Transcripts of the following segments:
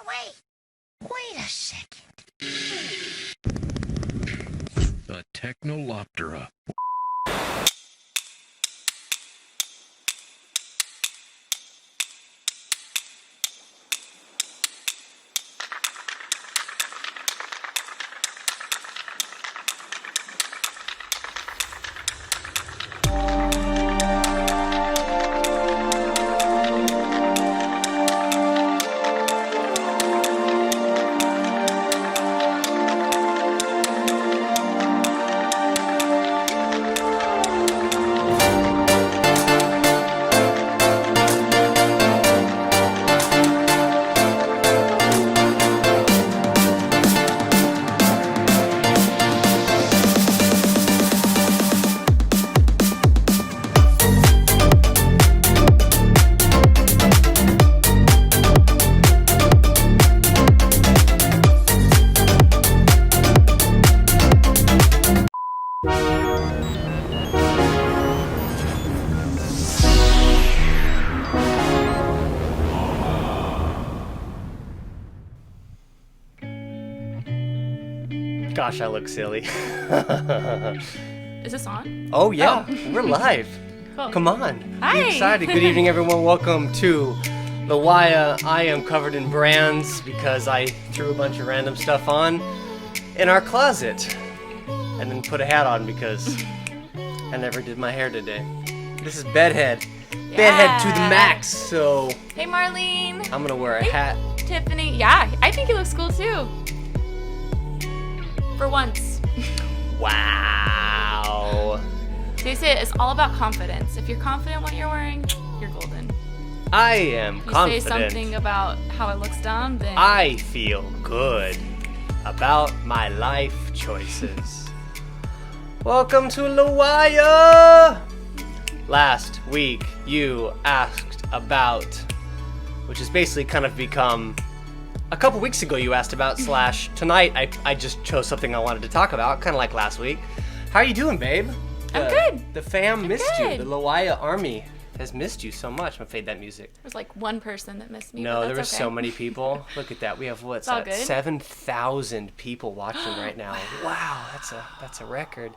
Wait a second. A Technoloptera. Gosh, I look silly. Is this on? Oh, yeah. We're live. Cool. Come on. Hi. Be excited. Good evening, everyone. Welcome to LWYAA. I am covered in brands because I threw a bunch of random stuff on in our closet and then put a hat on because I never did my hair today. This is Bedhead. Yeah. Bedhead to the max. So Hey, Marlene. I'm going to wear a hat. Tiffany. Yeah, I think it looks cool too. For once. Wow. They say it's all about confidence. If you're confident what you're wearing, you're golden. I am You confident. say something about how it looks dumb, then I feel good about my life choices. Welcome to LWYAA! Last week, you asked about, which has basically kind of become, a couple weeks ago you asked about, / tonight I just chose something I wanted to talk about, kind of like last week. How are you doing, babe? I'm good. The fam missed you. good. The LWYAA army has missed you so much. I'm gonna fade that music. there's like one person that missed me. No, but there were that's okay. so many people. Look at that. We have what's all that? good. 7,000 people watching right now. Wow, that's a record.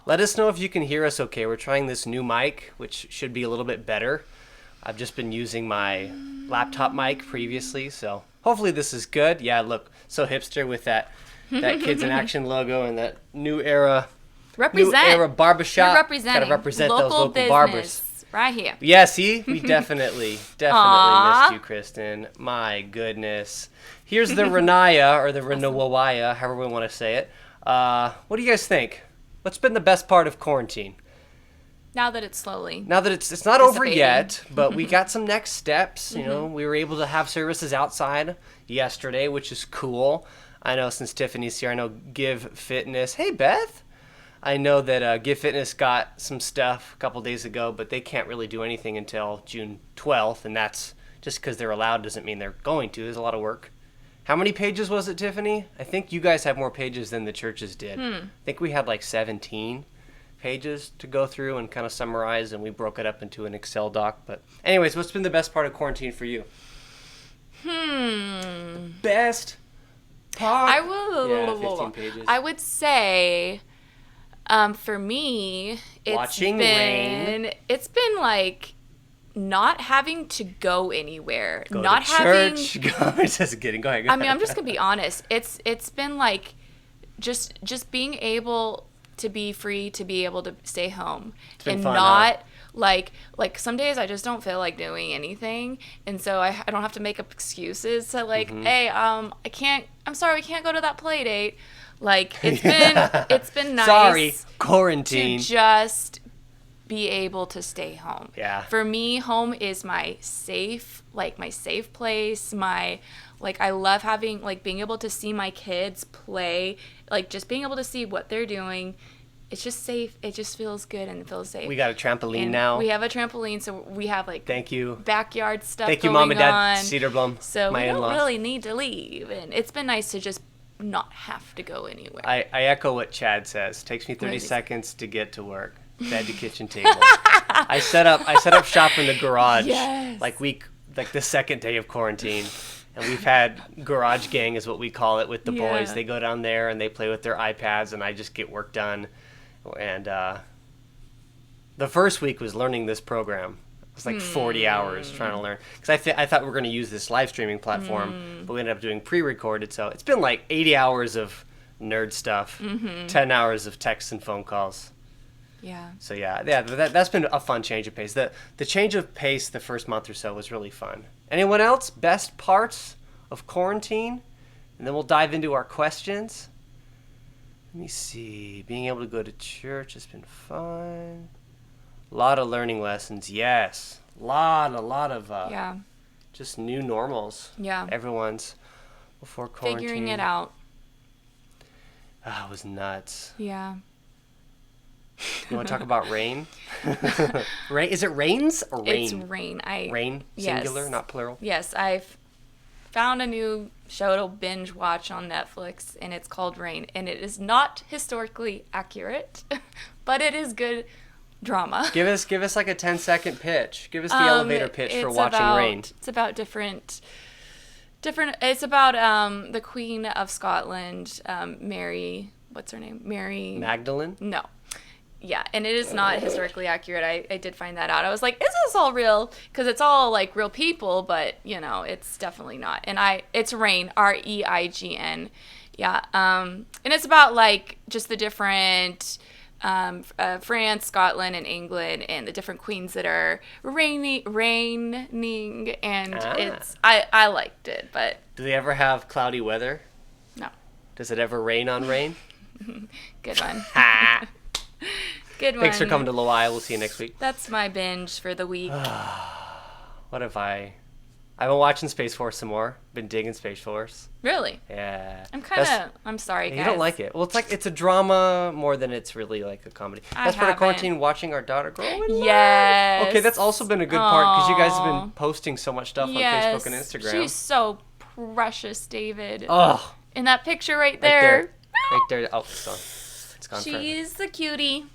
Let us know if you can hear us okay. We're trying this new mic, which should be a little bit better. I've just been using my laptop mic previously, so hopefully this is good. Yeah, look, so hipster with that Kids in Action logo and that new era barbershop. You're representing. Gotta represent local those local business barbers. right here. Yeah, see? We definitely Aw. missed you, Kristen. My goodness. Here's the Renaya, or the Renawawaya, however we want to say it. What do you guys think? What's been the best part of quarantine? Now that it's slowly. Now that it's not over Dissipating. yet, but we got some next steps. You know, we were able to have services outside yesterday, which is cool. I know since Tiffany's here, I know Give Fitness. Hey, Beth. I know that Give Fitness got some stuff a couple days ago, but they can't really do anything until June 12th, and that's just because they're allowed doesn't mean they're going to. There's a lot of work. How many pages was it, Tiffany? I think you guys have more pages than the churches did. I think we had like 17 pages to go through and kind of summarize, and we broke it up into an Excel doc. But anyways, what's been the best part of quarantine for you? Best part? Yeah, 15 pages. I would say, for me, Watching rain. it's been like not having to go anywhere, Go not to having. church. Just kidding. Go ahead. I mean, I'm just gonna be honest. It's been like just being able to be free, to be able to stay home been and fun, not like some days I just don't feel like doing anything, and so I don't have to make up excuses to like, hey, I'm sorry, we can't go to that play date. Like it's been nice. Sorry, quarantine. To just be able to stay home. Yeah. For me, home is my safe place. I love having, being able to see my kids play, just being able to see what they're doing. It's just safe. It just feels good and it feels safe. We got a trampoline And now. we have a trampoline, so we have, Thank you. backyard stuff Thank you, going Mom and Dad. on. Cedar Blum. So my we in-laws. don't really need to leave. And it's been nice to just not have to go anywhere. I echo what Chad says. Takes me 30 What is it? seconds to get to work. Bed to kitchen table. I set up shop in the garage Yes. the second day of quarantine. And we've had garage gang is what we call it with the Yeah. boys. They go down there and they play with their iPads, and I just get work done. And the first week was learning this program. It was like 40 hours trying to learn. Because I thought we were going to use this live streaming platform, but we ended up doing pre-recorded. So it's been like 80 hours of nerd stuff, 10 hours of texts and phone calls. Yeah. So yeah, that's been a fun change of pace. The change of pace the first month or so was really fun. Anyone else? Best parts of quarantine? And then we'll dive into our questions. Let me see. Being able to go to church has been fun. A lot of learning lessons, yes. A lot of Yeah. just new normals. Yeah. Everyone's before quarantine. Figuring it out. Ah, it was nuts. Yeah. You want to talk about rain? Rain? Is it rains or rain? It's rain. Rain, Yes. singular, not plural. Yes, I've found a new show to binge watch on Netflix, and it's called Rain. And it is not historically accurate, but it is good drama. Give us like a 10-second pitch. Give us the elevator pitch for watching Rain. It's about different. It's about the Queen of Scotland, Mary. What's her name? Mary. Magdalene? No. Yeah, and it is not historically accurate. I did find that out. I was like, is this all real? Because it's all like real people, but you know, it's definitely not. And it's Reign, Reign. Yeah. And it's about like just the different France, Scotland, and England, and the different queens that are reigning, and I liked it, but Do they ever have cloudy weather? no. Does it ever rain on Rain? Good one. Ha! Good one. Thanks for coming to LWYAA. We'll see you next week. That's my binge for the week. What have I've been watching Space Force some more. Been digging Space Force. Really? Yeah. I'm sorry, guys. You don't like it. Well, it's a drama more than it's really like a comedy. I That's part of haven't. quarantine, watching our daughter grow in life. Yes. Okay, that's also been a good part because you guys have Aw. been posting so much stuff Yes. on Facebook and Instagram. She's so precious, David. Oh, In that picture right right there. there. Right there. Oh, it's gone. It's gone forever. She's the cutie.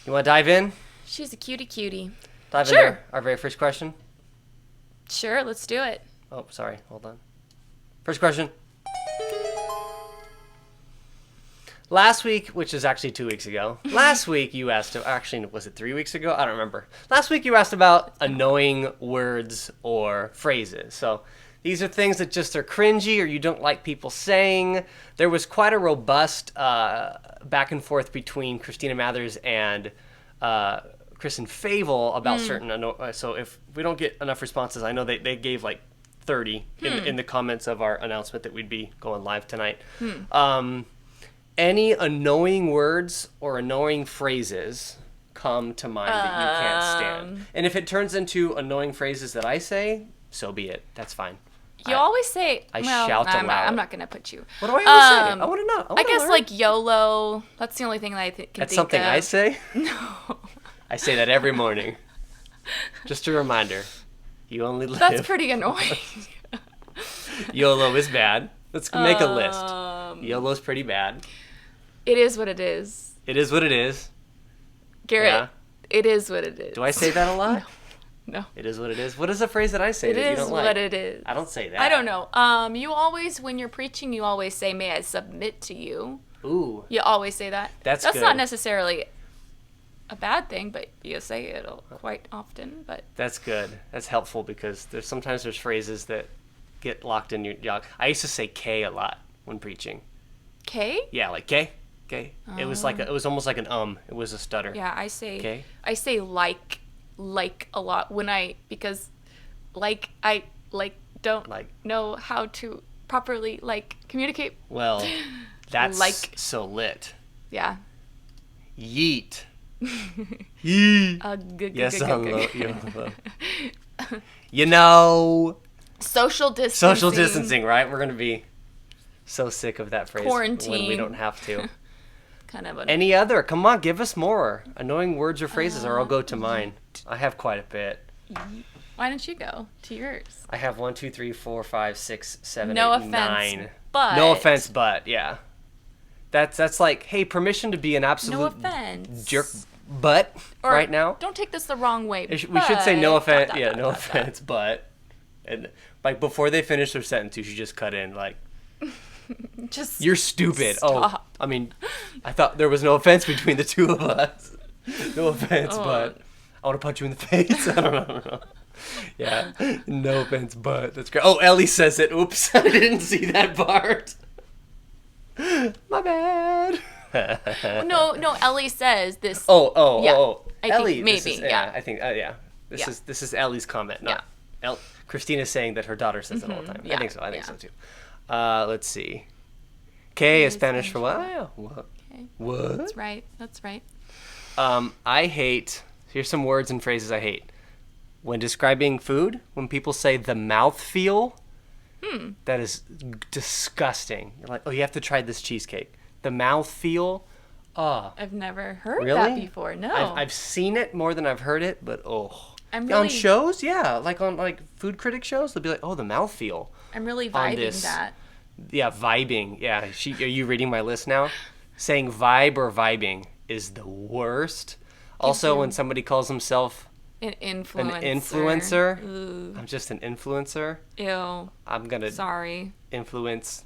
You want to dive in? She's a cutie. Dive Sure. into our very first question? Sure, let's do it. Oh, sorry. Hold on. First question. Last week, which is actually 2 weeks ago, last week you asked, actually, was it 3 weeks ago? I don't remember. Last week you asked about annoying words or phrases. So these are things that just are cringy or you don't like people saying. There was quite a robust back and forth between Christina Mathers and Kristen Favel about certain. So if we don't get enough responses, I know they gave like 30 in the comments of our announcement that we'd be going live tonight. Any annoying words or annoying phrases come to mind that you can't stand? And if it turns into annoying phrases that I say, so be it. That's fine. You always say, I well, shout I'm aloud. I'm not going to put you. What do I always say? I want to know. I guess like YOLO. That's the only thing that I can think of. That's something I say? No. I say that every morning. Just a reminder. You only live. That's pretty annoying. YOLO is bad. Let's make a list. YOLO's pretty bad. It is what it is. It is what it is. Garrett, Yeah. it is what it is. Do I say that a lot? No. It is what it is. What is the phrase that I say It that you is don't what like? it is. I don't say that. I don't know. You always, when you're preaching, you always say, may I submit to you. Ooh. You always say that. That's not good. necessarily a bad thing, but you say it quite often. But That's good. That's helpful because sometimes there's phrases that get locked in your jaw. I used to say K a lot when preaching. K? Yeah, like K. K. It was like it was almost like an It was a stutter. Yeah, I say Okay. I say like a lot because I don't Like. know how to properly communicate. Well, that's Like. so lit. Yeah. Yeet. Yeet. Yes, Yes, YOLO. You know, Social distancing. social distancing, right? We're gonna be so sick of that phrase when we Quarantine. don't have to. Kind of Any other? Come on, give us more annoying words or phrases, or I'll go to mine. I have quite a bit. Why don't you go to yours? I have 1, 2, 3, 4, 5, 6, 7, No 8, offense, 9. but No offense, but yeah. That's like, hey, permission to be an absolute No offense. jerk butt Or right now. Don't take this the wrong way. We should say no but- offense. dot, Yeah, dot, no dot, dot. offense, but And like before they finish their sentence, you should just cut in like, Just "You're stupid." stop. Oh, I mean, I thought there was no offense between the two of us. No offense, but I want to punch you in the face. I don't know. Yeah, no offense, but that's great. Oh, Ellie says it. Oops, I didn't see that part. My bad. No, Ellie says this. Oh. I think Ellie, maybe, this is, yeah. I think, Yeah. This is Ellie's comment, not Christina's saying that her daughter says it all the time. Yeah. I think so. I think Yeah. so too. Let's see. K is Spanish for what? Okay. What? That's right. I hate. Here's some words and phrases I hate. When describing food, when people say the mouth feel, that is disgusting. You're like, oh, you have to try this cheesecake. The mouth feel. I've never heard Really? that before. No. I've seen it more than I've heard it, but I'm on really, shows, yeah, like on like food critic shows, they'll be like, oh, the mouthfeel. I'm really on vibing this. that. Yeah, vibing. Yeah, are you reading my list now? Saying vibe or vibing is the worst. Also, when somebody calls himself An influencer. an influencer, Ooh. I'm just an influencer. Ew. I'm gonna Sorry. influence.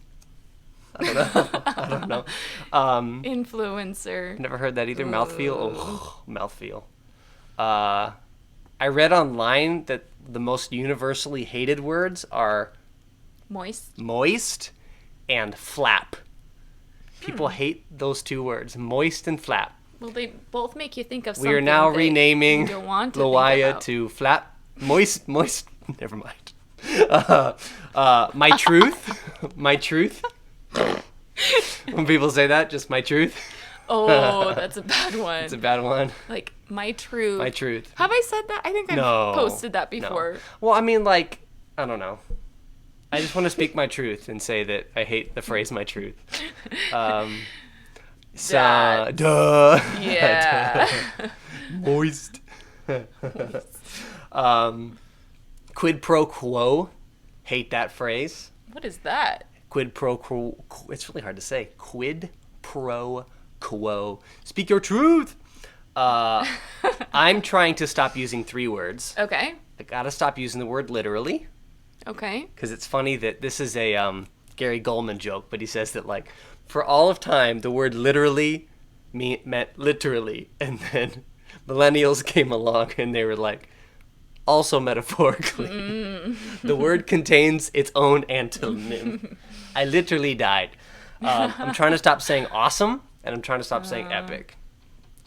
I don't know. Influencer. Never heard that either. Mouthfeel. Oh, mouthfeel. I read online that the most universally hated words are Moist. moist and flap. People hate those two words, moist and flap. Well, they both make you think of something. We are now that renaming you don't want to think LWYAA about. to flap. Moist. Never mind. My truth. My truth. When people say that, just my truth. Oh, that's a bad one. It's a bad one. Like, my truth. My truth. Have I said that? I think I've No. posted that No. before. Well, I mean, like, I don't know. I just want to speak my truth and say that I hate the phrase "my truth." That- Duh. Yeah. Moist. Quid pro quo. Hate that phrase. What is that? Quid pro quo. It's really hard to say. Quid pro quo. Speak your truth. I'm trying to stop using 3 words. Okay. I gotta stop using the word literally. Okay. Because it's funny that this is a Gary Goldman joke, but he says that, like, for all of time, the word literally meant literally. And then millennials came along and they were like, also metaphorically. The word contains its own antonym. I literally died. I'm trying to stop saying awesome, and I'm trying to stop saying epic.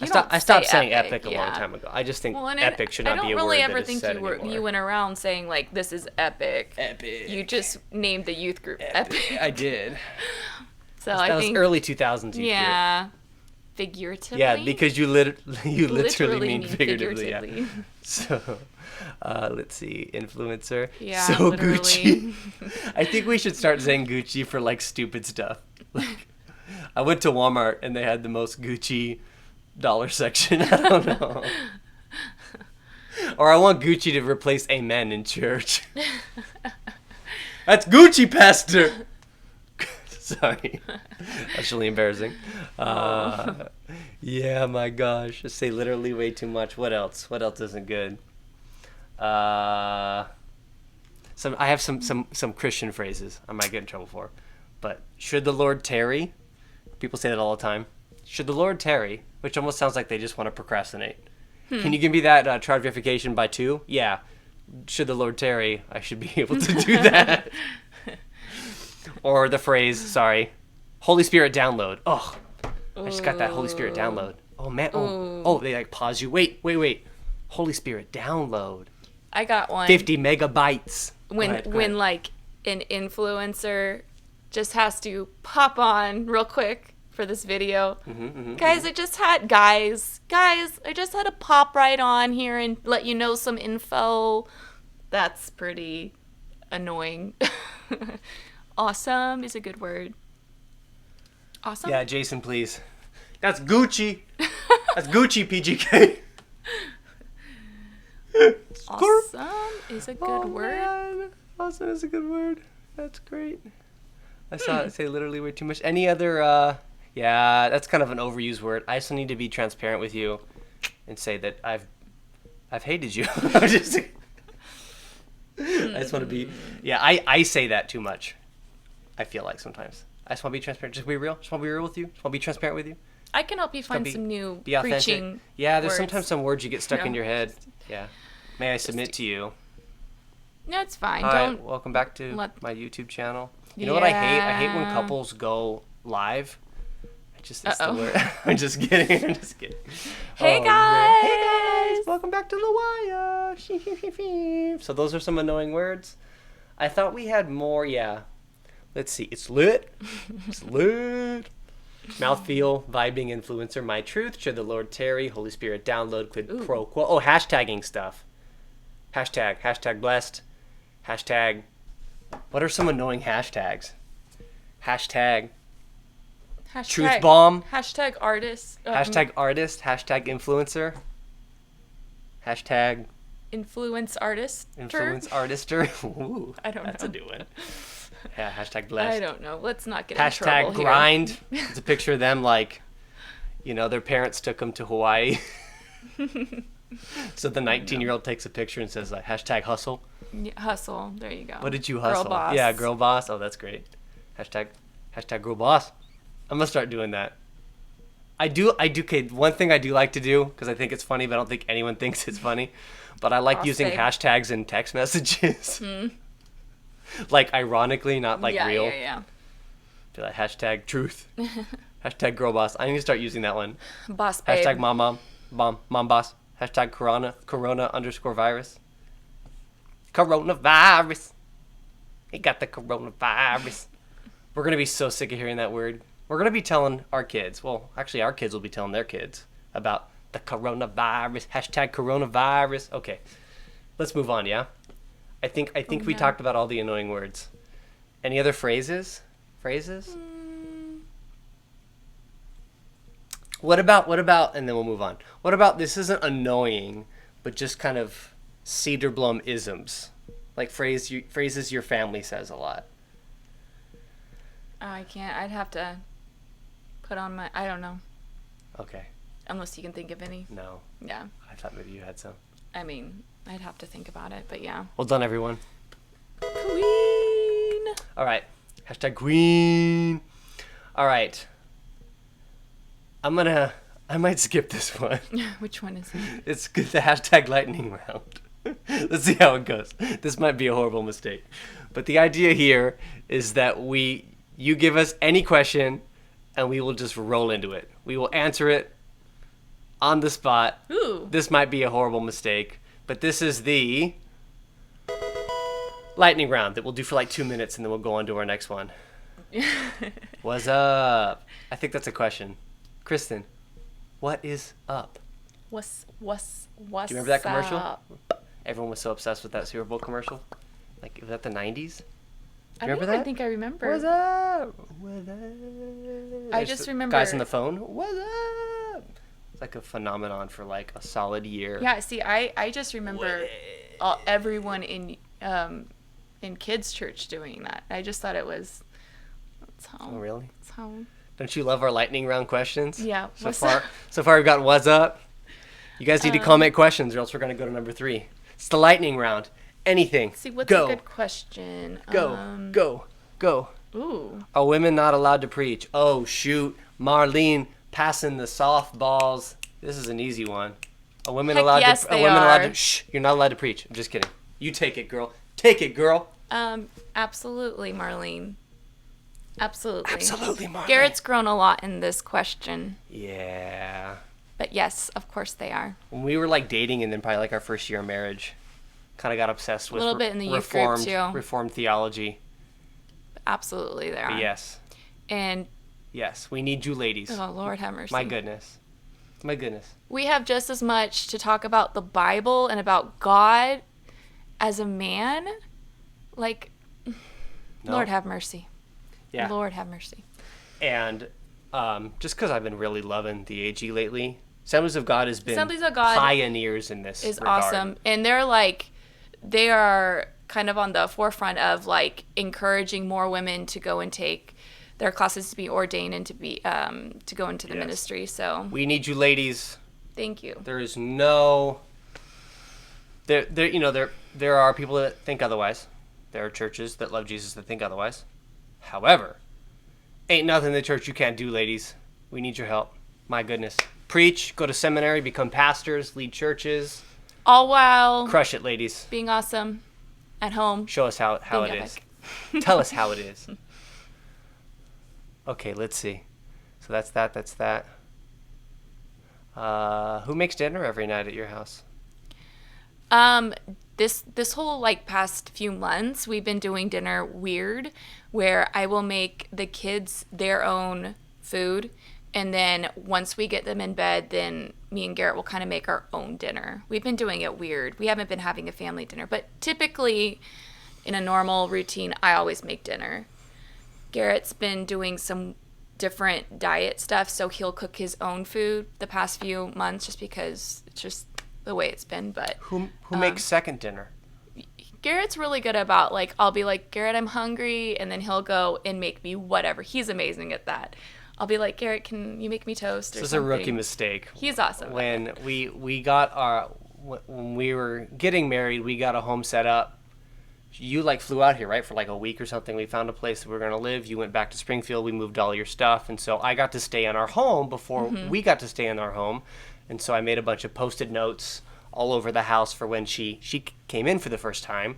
I stopped saying epic a long time ago. I just think epic should not be a word really that ever is think said you anymore. went around saying like this is epic. Epic. You just named the youth group epic. I did. So That I was think early 2000s. youth group. yeah, figuratively. Yeah, because you literally mean figuratively. Yeah. figuratively. So, let's see, influencer. Yeah, So literally. Gucci. I think we should start saying Gucci for like stupid stuff. Like, I went to Walmart and they had the most Gucci dollar section. I don't know. Or I want Gucci to replace amen in church. That's Gucci, pastor. Sorry. That's really embarrassing. Yeah, my gosh. Just say literally way too much. What else? What else isn't good? I have some Christian phrases I might get in trouble for. But should the Lord tarry? People say that all the time. Should the Lord tarry? Which almost sounds like they just want to procrastinate. Can you give me that charge verification by 2? Yeah. Should the Lord tarry, I should be able to do that. Or the phrase, Holy Spirit download. Oh, I just got that Holy Spirit download. Oh, man. Oh, they like pause you. Wait. Holy Spirit download. I got one. 50 megabytes. When Go ahead. like an influencer just has to pop on real quick for this video. Guys, I just had to pop right on here and let you know some info. That's pretty annoying. Awesome is a good word. Awesome? Yeah, Jason, please. That's Gucci. That's Gucci, PGK. Awesome is a good word. Man. Awesome is a good word. That's great. I saw it say literally way too much. Any other, yeah, that's kind of an overused word. I also need to be transparent with you and say that I've hated you. I'm just I just want to be. Yeah, I say that too much. I feel like sometimes. I just want to be transparent. Just be real. Just want to be real with you. Just want to be transparent with you. I can help you find some new Be authentic. preaching. Yeah, there's words. sometimes some words you get stuck in your head. Yeah. May I submit to you? No, it's fine. Hi, Don't. welcome back to let- my YouTube channel. You know what I hate? I hate when Yeah. couples go live. It's the word. I'm just kidding. I'm just kidding. Hey Oh, guys! man. Hey guys! Welcome back to LWYAA. So those are some annoying words. I thought we had more. Yeah. Let's see. It's lit. It's lit. Mouthfeel, vibing influencer, my truth. Should the Lord tarry? Holy Spirit download. Quid pro quo. Oh, hashtagging stuff. Hashtag blessed. Hashtag. What are some annoying hashtags? Hashtag truth bomb. Hashtag artist. Hashtag artist. Hashtag influencer. Hashtag influence artist. influence artister. Ooh, I don't that's know. a new one. Yeah, hashtag blessed. I don't know. Let's not get in Hashtag trouble grind. It's a picture of them like, their parents took them to Hawaii. So the 19-year-old takes a picture and says like hashtag hustle. here. Yeah, hustle. There you go. What did you hustle? Girl boss. Yeah, girl boss. Oh, that's great. Hashtag girl boss. I'm gonna start doing that. I do. Okay, one thing I do like to do because I think it's funny, but I don't think anyone thinks it's funny. But I like Boss using babe. hashtags in text messages. Like ironically, not like yeah, real. Yeah. Be like hashtag truth. Hashtag girl boss. I need to start using that one. Boss babe. Hashtag mom boss. Hashtag corona _virus. Coronavirus. He got the coronavirus. We're going to be so sick of hearing that word. We're going to be telling our kids. Well, actually, our kids will be telling their kids about the coronavirus. Hashtag coronavirus. Okay. Let's move on, yeah? I think we talked about all the annoying words. Any other phrases? What about, and then we'll move on. What about, this isn't annoying, but just kind of Cedarblum isms? Like phrases your family says a lot. Oh, I can't. I'd have to put on my. I don't know. Okay. Unless you can think of any. No. Yeah. I thought maybe you had some. I mean, I'd have to think about it, but yeah. Well done, everyone. Queen. All right. Hashtag queen. All right. I might skip this one. Which one is it? It's the hashtag lightning round. Let's see how it goes. This might be a horrible mistake. But the idea here is that you give us any question and we will just roll into it. We will answer it on the spot. Ooh. This might be a horrible mistake, but this is the lightning round that we'll do for like 2 minutes and then we'll go on to our next one. What's up? I think that's a question. Kristen, what is up? What's Do you remember that commercial? up? Everyone was so obsessed with that Super Bowl commercial. Like, was that the 90s? I remember don't even that? think I remember. What's up? What's up? I just remember guys on the phone. What's up? It's like a phenomenon for like a solid year. Yeah, see, I just remember everyone in kids' church doing that. I just thought it was. That's how. Oh, really? That's how. Don't you love our lightning round questions? Yeah. So far we've got what's up. You guys need to comment questions, or else we're gonna go to number 3. It's the lightning round. Anything. See, what's go. a good question? Go. Ooh. Are women not allowed to preach? Oh shoot, Marlene passing the softballs. This is an easy one. Are women Heck allowed yes, to? they Are women allowed are. to? Shh, you're not allowed to preach. I'm just kidding. You take it, girl. Take it, girl. Absolutely, Marlene. Absolutely. Absolutely, Marlene. Garrett's grown a lot in this question. Yeah. But yes, of course they are. When we were like dating, and then probably like our first year of marriage, kind of got obsessed with Little bit in the youth group, too. Reformed theology. Absolutely they are. But yes, And, yes, we need you, ladies. oh, Lord have mercy. My goodness. We have just as much to talk about the Bible and about God as a man. Like, No. Lord have mercy. Yeah. Lord have mercy. And just because I've been really loving the AG lately, Assemblies of God has been Assemblies of God pioneers in this Is regard. awesome. And they are kind of on the forefront of like encouraging more women to go and take their classes to be ordained and to be to go into the Yes. ministry. So We need you, ladies. thank you. There is there are people that think otherwise. There are churches that love Jesus that think otherwise. However, ain't nothing in the church you can't do, ladies. We need your help. My goodness. Preach, go to seminary, become pastors, lead churches. All while Crush it, ladies. being awesome at home. Show us how Being it is. epic. Tell us how it is. Okay, let's see. So that's that. Who makes dinner every night at your house? This whole like past few months, we've been doing dinner weird, where I will make the kids their own food, and then once we get them in bed, then me and Garrett will kind of make our own dinner. We've been doing it weird. We haven't been having a family dinner, but typically in a normal routine, I always make dinner. Garrett's been doing some different diet stuff, so he'll cook his own food the past few months just because it's just the way it's been. But Who makes second dinner? Garrett's really good about, like, I'll be like, Garrett, I'm hungry, and then he'll go and make me whatever. He's amazing at that. I'll be like, Garrett, can you make me toast or This is something? a rookie mistake. He's awesome. When we were getting married, we got a home set up. You like flew out here, right, for like a week or something. We found a place that we were going to live. You went back to Springfield. We moved all your stuff. And so I got to stay in our home before we got to stay in our home. And so I made a bunch of Post-it notes all over the house for when she came in for the first time.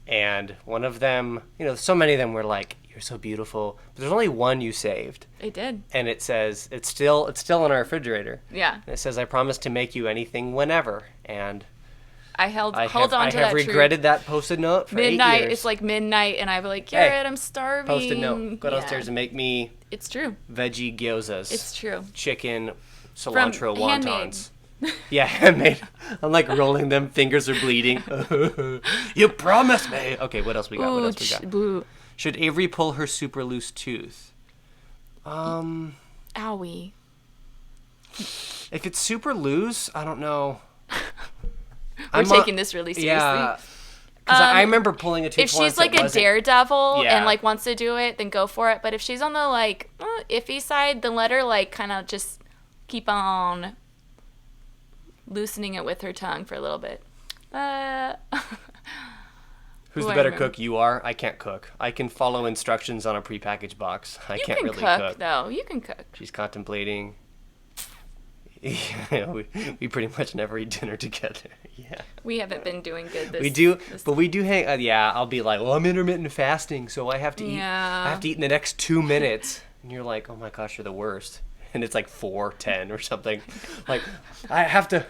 And one of them, so many of them were like, "You're so beautiful." But there's only one you saved. It did. And it says, it's still in our refrigerator. Yeah. And it says, "I promise to make you anything whenever." And I hold on to I that have regretted that Post-it note for 8 midnight. years. It's like midnight, and I'd be like, Garrett, Hey, I'm starving. Post-it note. Go Yeah. downstairs and make me It's true. veggie gyozas. It's true. Chicken, cilantro handmade. wontons. Yeah, handmade. I'm like rolling them. Fingers are bleeding. You promised me. Okay, what else we got? Ooh, boo. Should Avery pull her super loose tooth? Owie. If it's super loose, I don't know. We're taking this really seriously. Yeah. Because I remember pulling a tooth If once she's like that a wasn't- daredevil Yeah. and like wants to do it, then go for it. But if she's on the like iffy side, then let her like kind of just keep on loosening it with her tongue for a little bit. Who's Who the I better remember. cook? You are. I can't cook. I can follow instructions on a prepackaged box. I You can't can really cook though. You can cook. She's contemplating. Yeah, we pretty much never eat dinner together. Yeah. We haven't been doing good this. We do, this- but we do hang. Yeah, I'll be like, "Well, I'm intermittent fasting, so I have to eat. Yeah. I have to eat in the next 2 minutes." And you're like, "Oh my gosh, you're the worst." And it's like 4:10 or something. Like, I have to.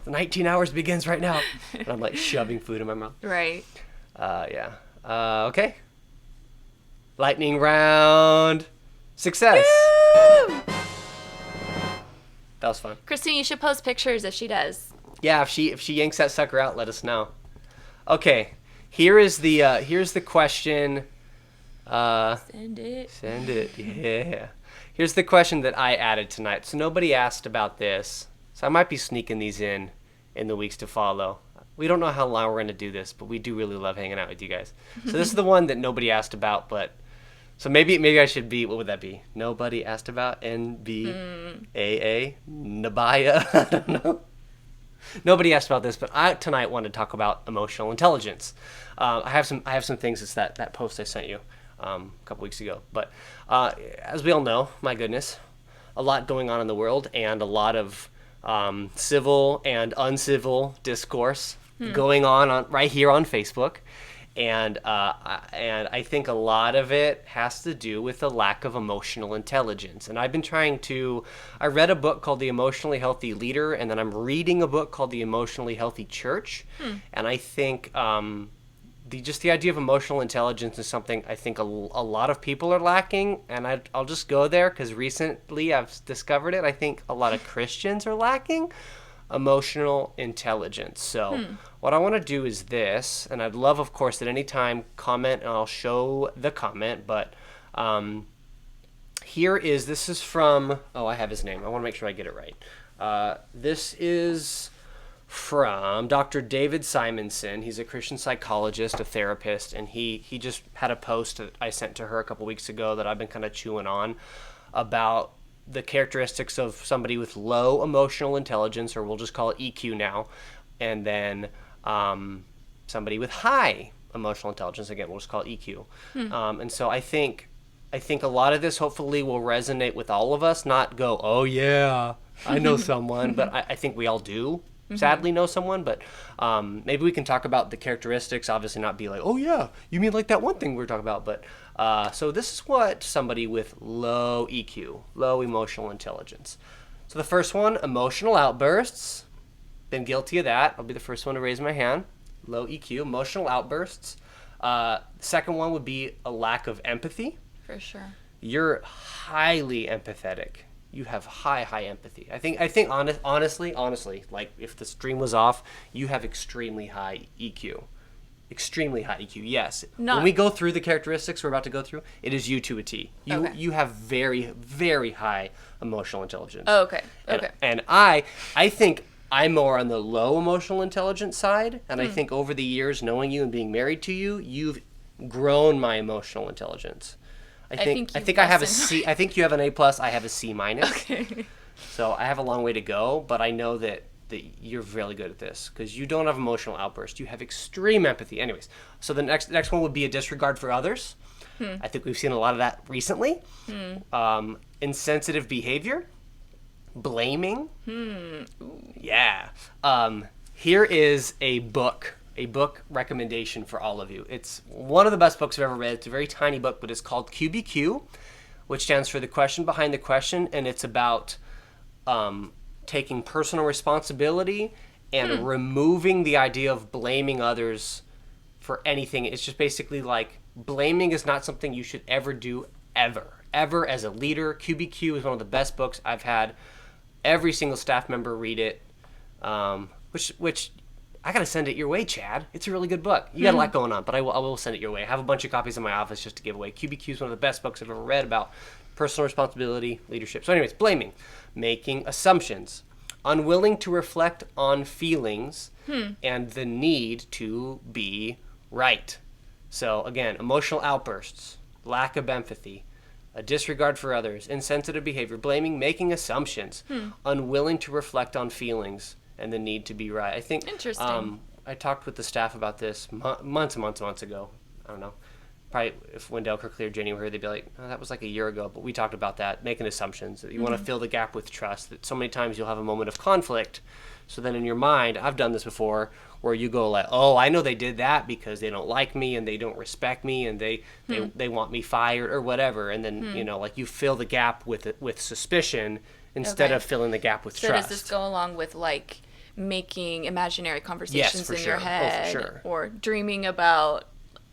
The 19 hours begins right now. And I'm like shoving food in my mouth. Right. Yeah. Okay. Lightning round. Success. That was fun. Christine, you should post pictures if she does. Yeah, if she yanks that sucker out, let us know. Okay. Here's the question. Send it. Send it. Yeah. Here's the question that I added tonight. So nobody asked about this. So I might be sneaking these in the weeks to follow. We don't know how long we're going to do this, but we do really love hanging out with you guys. So this is the one that nobody asked about, but so maybe I should be, what would that be? Nobody asked about NBAA Nabaya. I don't know. Nobody asked about this, but I tonight wanted to talk about emotional intelligence. I have some things. It's that post I sent you a couple weeks ago. But as we all know, my goodness, a lot going on in the world and a lot of civil and uncivil discourse going on right here on Facebook. And I think a lot of it has to do with the lack of emotional intelligence. And I've been I read a book called The Emotionally Healthy Leader, and then I'm reading a book called The Emotionally Healthy Church. And I think the idea of emotional intelligence is something I think a lot of people are lacking. And I'll just go there because recently I've discovered it. I think a lot of Christians are lacking emotional intelligence. So what I want to do is this, and I'd love, of course, at any time comment, and I'll show the comment, but this is from, I have his name. I want to make sure I get it right. This is from Dr. David Simonson. He's a Christian psychologist, a therapist, and he just had a post that I sent to her a couple weeks ago that I've been kind of chewing on about the characteristics of somebody with low emotional intelligence, or we'll just call it EQ now, and then somebody with high emotional intelligence. Again, we'll just call it EQ. And so I think a lot of this hopefully will resonate with all of us. Not go, oh yeah, I know someone, but I think we all do. Sadly, know someone, but maybe we can talk about the characteristics. Obviously, not be like, oh yeah, you mean like that one thing we were talking about. But so this is what somebody with low EQ, low emotional intelligence. So the first one, emotional outbursts. Been guilty of that. I'll be the first one to raise my hand. Low EQ, emotional outbursts. Second one would be a lack of empathy. For sure. You're highly empathetic. You have high empathy. I think honestly, like if the stream was off, you have extremely high EQ. Extremely high EQ. Yes. When we go through the characteristics we're about to go through, it is you to a T. You have very, very high emotional intelligence. Oh, okay. Okay. And I think I'm more on the low emotional intelligence side, and I think over the years, knowing you and being married to you, you've grown my emotional intelligence. I think I have a C. I think you have an A+. I have a C-. Okay. So I have a long way to go, but I know that you're really good at this because you don't have emotional outbursts. You have extreme empathy. Anyways, so the next one would be a disregard for others. I think we've seen a lot of that recently. Insensitive behavior. Blaming. Yeah. Here is a book recommendation for all of you. It's one of the best books I've ever read. It's a very tiny book, but it's called QBQ, which stands for The Question Behind the Question, and it's about taking personal responsibility and removing the idea of blaming others for anything. It's just basically like blaming is not something you should ever do, ever as a leader. QBQ is one of the best books I've had every single staff member read it, which I gotta send it your way, Chad. It's a really good book. You got a lot going on, but I will send it your way. I have a bunch of copies in my office just to give away. QBQ is one of the best books I've ever read about personal responsibility, leadership. So anyways, blaming, making assumptions, unwilling to reflect on feelings, and the need to be right. So again, emotional outbursts, lack of empathy, a disregard for others, insensitive behavior, blaming, making assumptions, unwilling to reflect on feelings, and the need to be right. I think interesting. I talked with the staff about this months ago. I don't know. Probably if Wendell Kirkley or Jenny were here, they'd be like, oh, that was like a year ago. But we talked about that, making assumptions. That you want to fill the gap with trust. That so many times you'll have a moment of conflict. So then in your mind, I've done this before, where you go like, oh, I know they did that because they don't like me and they don't respect me and they want me fired or whatever. And then, like you fill the gap with suspicion instead of filling the gap with trust. So does this go along with like making imaginary conversations in your head or dreaming about,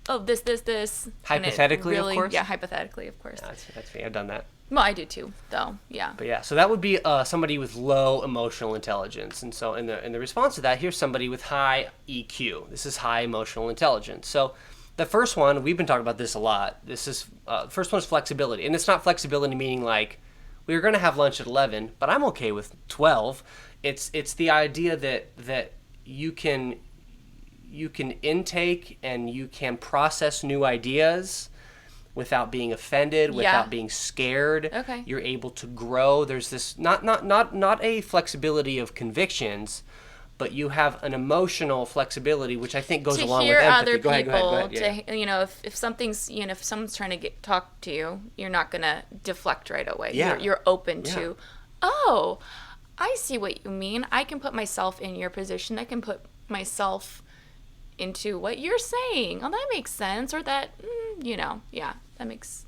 this. Hypothetically, of course? Yeah, hypothetically, of course. Yeah, that's me. I've done that. Well, I do too, though. Yeah. But yeah, so that would be somebody with low emotional intelligence. And so in the response to that, here's somebody with high EQ. This is high emotional intelligence. So the first one, we've been talking about this a lot. This is first one is flexibility. And it's not flexibility meaning like, we were going to have lunch at 11, but I'm okay with 12. It's the idea that you can intake and you can process new ideas without being offended, without being scared. Okay. You're able to grow. There's this not a flexibility of convictions, but you have an emotional flexibility, which I think goes along with empathy. Go ahead. Yeah. If something's, if someone's trying to talk to you, you're not gonna deflect right away. Yeah. You're open to, oh, I see what you mean. I can put myself in your position. I can put myself into what you're saying. Oh, that makes sense. Or that, that makes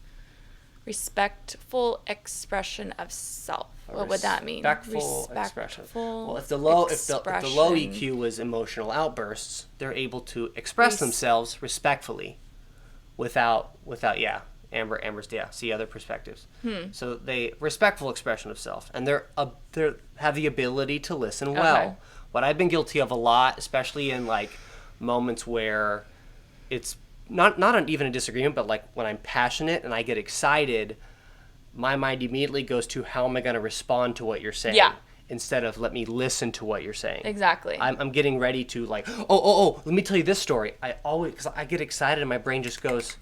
respectful expression of self. What would that mean? Respectful expression. Well, if the low EQ was emotional outbursts, they're able to express themselves respectfully, without Amber's see other perspectives. So they respectful expression of self, and they have the ability to listen well. Okay. What I've been guilty of a lot, especially in like moments where it's not even a disagreement, but like when I'm passionate and I get excited, my mind immediately goes to how am I going to respond to what you're saying, instead of let me listen to what you're saying. Exactly. I'm getting ready to like, oh, let me tell you this story. Because I get excited and my brain just goes,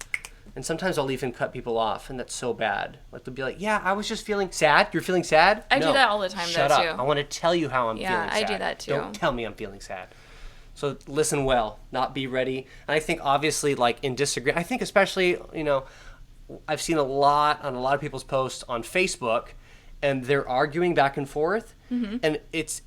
and sometimes I'll even cut people off, and that's so bad. Like they'll be like, yeah, I was just feeling sad. You're feeling sad? I do that all the time. Shut though, up. Too. I want to tell you how I'm feeling sad. Yeah, I do that too. Don't tell me I'm feeling sad. So listen well, not be ready. And I think obviously like in disagreement, I think especially, I've seen a lot on a lot of people's posts on Facebook, and they're arguing back and forth, and it's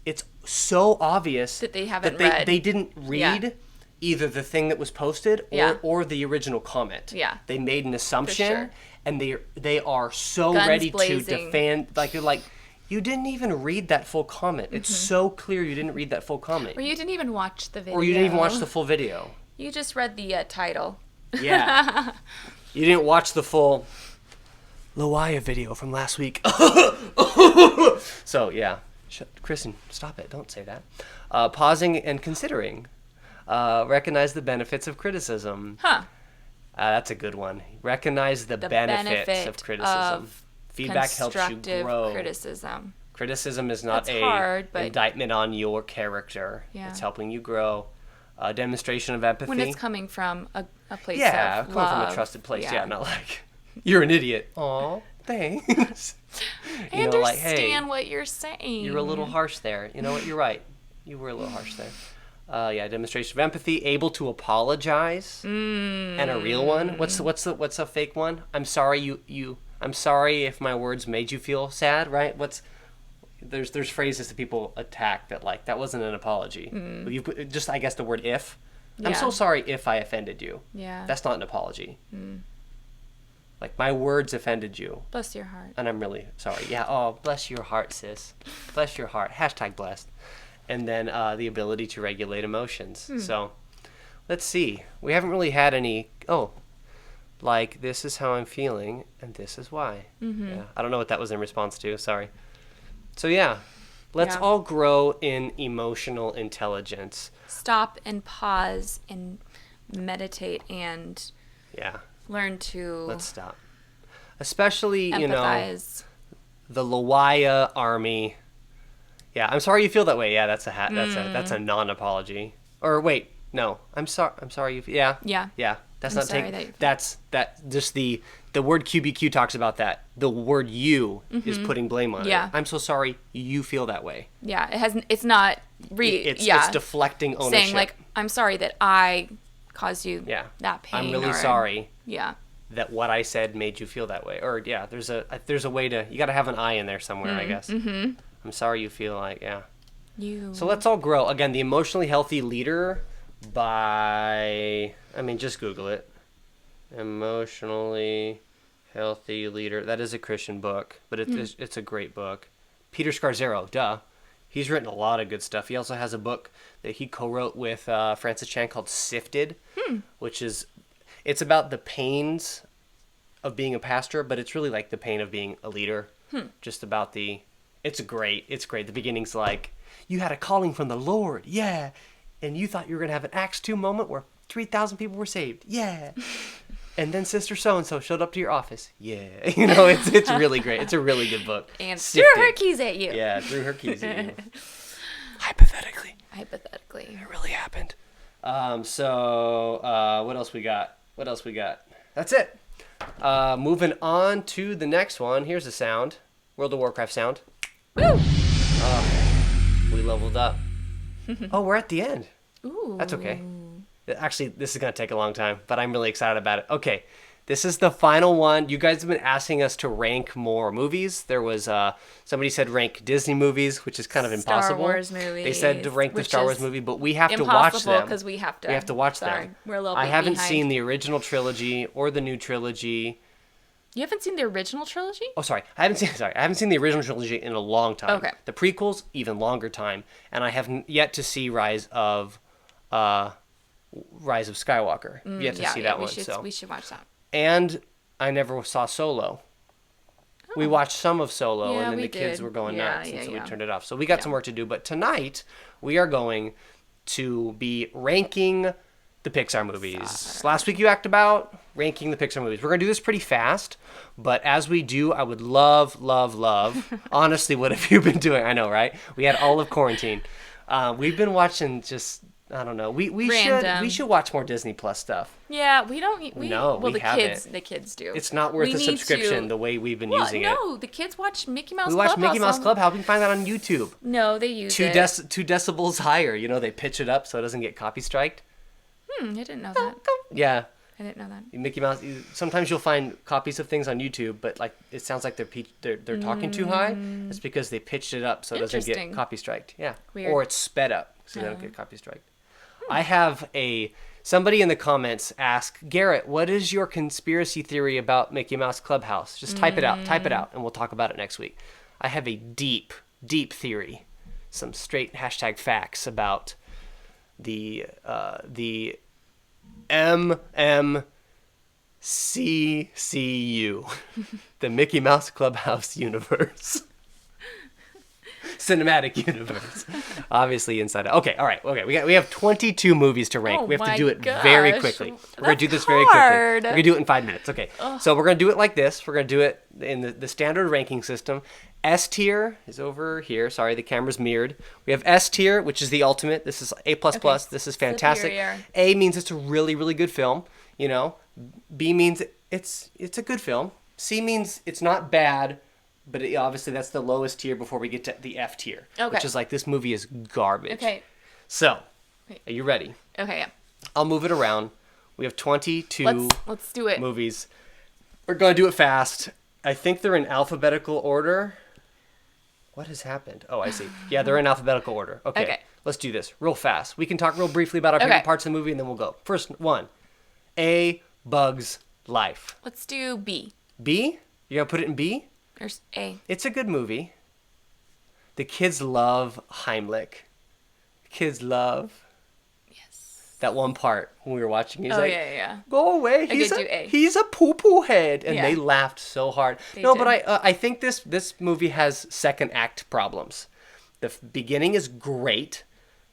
so obvious that they haven't that read. they didn't read either the thing that was posted or the original comment. Yeah. They made an assumption, sure. and they are so Guns ready blazing. to defend. Like you're like, you didn't even read that full comment. It's so clear you didn't read that full comment. Or you didn't even watch the video. Or you didn't even watch the full video. You just read the title. Yeah. You didn't watch the full LWYAA video from last week. So, yeah. Kristen, stop it. Don't say that. Pausing and considering. Recognize the benefits of criticism. Huh. That's a good one. Recognize the benefits benefit of criticism. of Feedback helps you constructive grow. criticism. Criticism is not That's hard, but indictment on your character. Yeah. It's helping you grow. Demonstration of empathy. When it's coming from a place yeah, of coming love. from a trusted place. Yeah, not like, you're an idiot. Aw, thanks. I understand what you're saying. You're a little harsh there. You know what? You're right. You were a little harsh there. Demonstration of empathy, able to apologize, and a real one. What's a fake one? I'm sorry I'm sorry if my words made you feel sad. Right? There's phrases that people attack that wasn't an apology. You put just I guess the word if. I'm so sorry if I offended you. Yeah. That's not an apology. Like my words offended you. Bless your heart. And I'm really sorry. Yeah. Oh, bless your heart, sis. Bless your heart. # blessed. And then the ability to regulate emotions. So let's see. We haven't really had any. Like this is how I'm feeling, and this is why. Yeah. I don't know what that was in response to. Sorry. So yeah, let's all grow in emotional intelligence. Stop and pause and meditate and learn to Let's stop. Especially, empathize. The LWYAA Army. Yeah, I'm sorry you feel that way. Yeah, that's a non-apology. Or wait, no. I'm sorry you feel. Yeah. That's I'm not sorry taking. That's just the word QBQ talks about that. The word you is putting blame on it. I'm so sorry you feel that way. Yeah, it's not it's deflecting ownership. Saying like I'm sorry that I caused you that pain. I'm really sorry. Yeah. That what I said made you feel that way. Or there's a way to, you got to have an I in there somewhere, I guess. I'm sorry you feel like, You. So let's all grow. Again, The Emotionally Healthy Leader by, just Google it. Emotionally Healthy Leader. That is a Christian book, but it's a great book. Peter Scarzaro, duh. He's written a lot of good stuff. He also has a book that he co-wrote with Francis Chan called Sifted, which is, it's about the pains of being a pastor, but it's really like the pain of being a leader. Just about it's great. The beginning's like, you had a calling from the Lord, yeah, and you thought you were going to have an Acts 2 moment where 3,000 people were saved, yeah. And then Sister So-and-so showed up to your office, yeah. It's really great. It's a really good book. And Sifted. threw her keys at you. Yeah, threw her keys at you. Hypothetically. It really happened. What else we got? That's it. Moving on to the next one. Here's a sound. World of Warcraft sound. Woo! We leveled up. Oh, we're at the end. Ooh. That's okay. Actually, this is going to take a long time, but I'm really excited about it. Okay, this is the final one. You guys have been asking us to rank more movies. There was, somebody said rank Disney movies, which is kind of impossible. Star Wars movies. They said to rank the Star Wars movie, but we have to watch impossible them. because we have to. We have to watch them. We're a little bit I haven't behind. seen the original trilogy or the new trilogy. You haven't seen the original trilogy? Oh, sorry. I haven't seen the original trilogy in a long time. Okay. The prequels, even longer time, and I have yet to see Rise of Skywalker. Yet to see that one. We should watch that. And I never saw Solo. We watched some of Solo, Yeah, and then we the kids did. were going Yeah, nuts, and so yeah. we turned it off. So we got some work to do. But tonight, we are going to be ranking the Pixar movies. Last week you asked about ranking the Pixar movies. We're going to do this pretty fast, but as we do, I would love, honestly, what have you been doing? I know, right? We had all of quarantine. We've been watching just I don't know. We Random. should watch more Disney Plus stuff. Yeah, we don't. No, well, we haven't. the kids do. It's not worth We the need subscription to- the way we've been Well, using it. no, the kids watch Mickey Mouse We watch Clubhouse. Mickey Mouse on- Clubhouse. We can find that on YouTube. No, they use Two it. 2 decibels higher. You know, they pitch it up so it doesn't get copy striked. I didn't know that. Yeah. I didn't know that. Mickey Mouse. Sometimes you'll find copies of things on YouTube, but like it sounds like they're talking too high. It's because they pitched it up so it doesn't get Interesting. copy striked. Yeah, Weird. or it's sped up so you don't get copy striked. I have somebody in the comments ask Garrett, what is your conspiracy theory about Mickey Mouse Clubhouse? Just type it out, and we'll talk about it next week. I have a deep theory, some straight hashtag facts about the MMCCU, the Mickey Mouse Clubhouse universe. Cinematic universe. Obviously inside out. Okay, all right. Okay, we have 22 movies to rank. Oh we have to my do it very gosh, quickly. We're going to do that's this very quickly. hard. We're going to do it in 5 minutes. Okay. So we're going to do it like this. We're going to do it in the standard ranking system. S tier is over here. Sorry, the camera's mirrored. We have S tier, which is the ultimate. This is A++. This is fantastic. Superior. A means it's a really, really good film. You know, B means it's a good film. C means it's not bad, but obviously that's the lowest tier before we get to the F tier, Okay. which is like this movie is garbage. Okay. So, are you ready? Okay. Yeah. I'll move it around. We have 22 Let's do it. movies. We're going to do it fast. I think they're in alphabetical order. What has happened? Oh, I see. Yeah, they're in alphabetical order. Okay. Okay. Let's do this real fast. We can talk real briefly about our favorite Okay. parts of the movie, and then we'll go. First one, A Bug's Life. Let's do B. B? You're going to put it in B? There's A. It's a good movie. The kids love Heimlich. The kids love Yes. that one part when we were watching. He's Oh like, yeah. go away. could do A. He's a poo-poo head. And Yeah. they laughed so hard. They No, did. but I think this movie has second act problems. The beginning is great.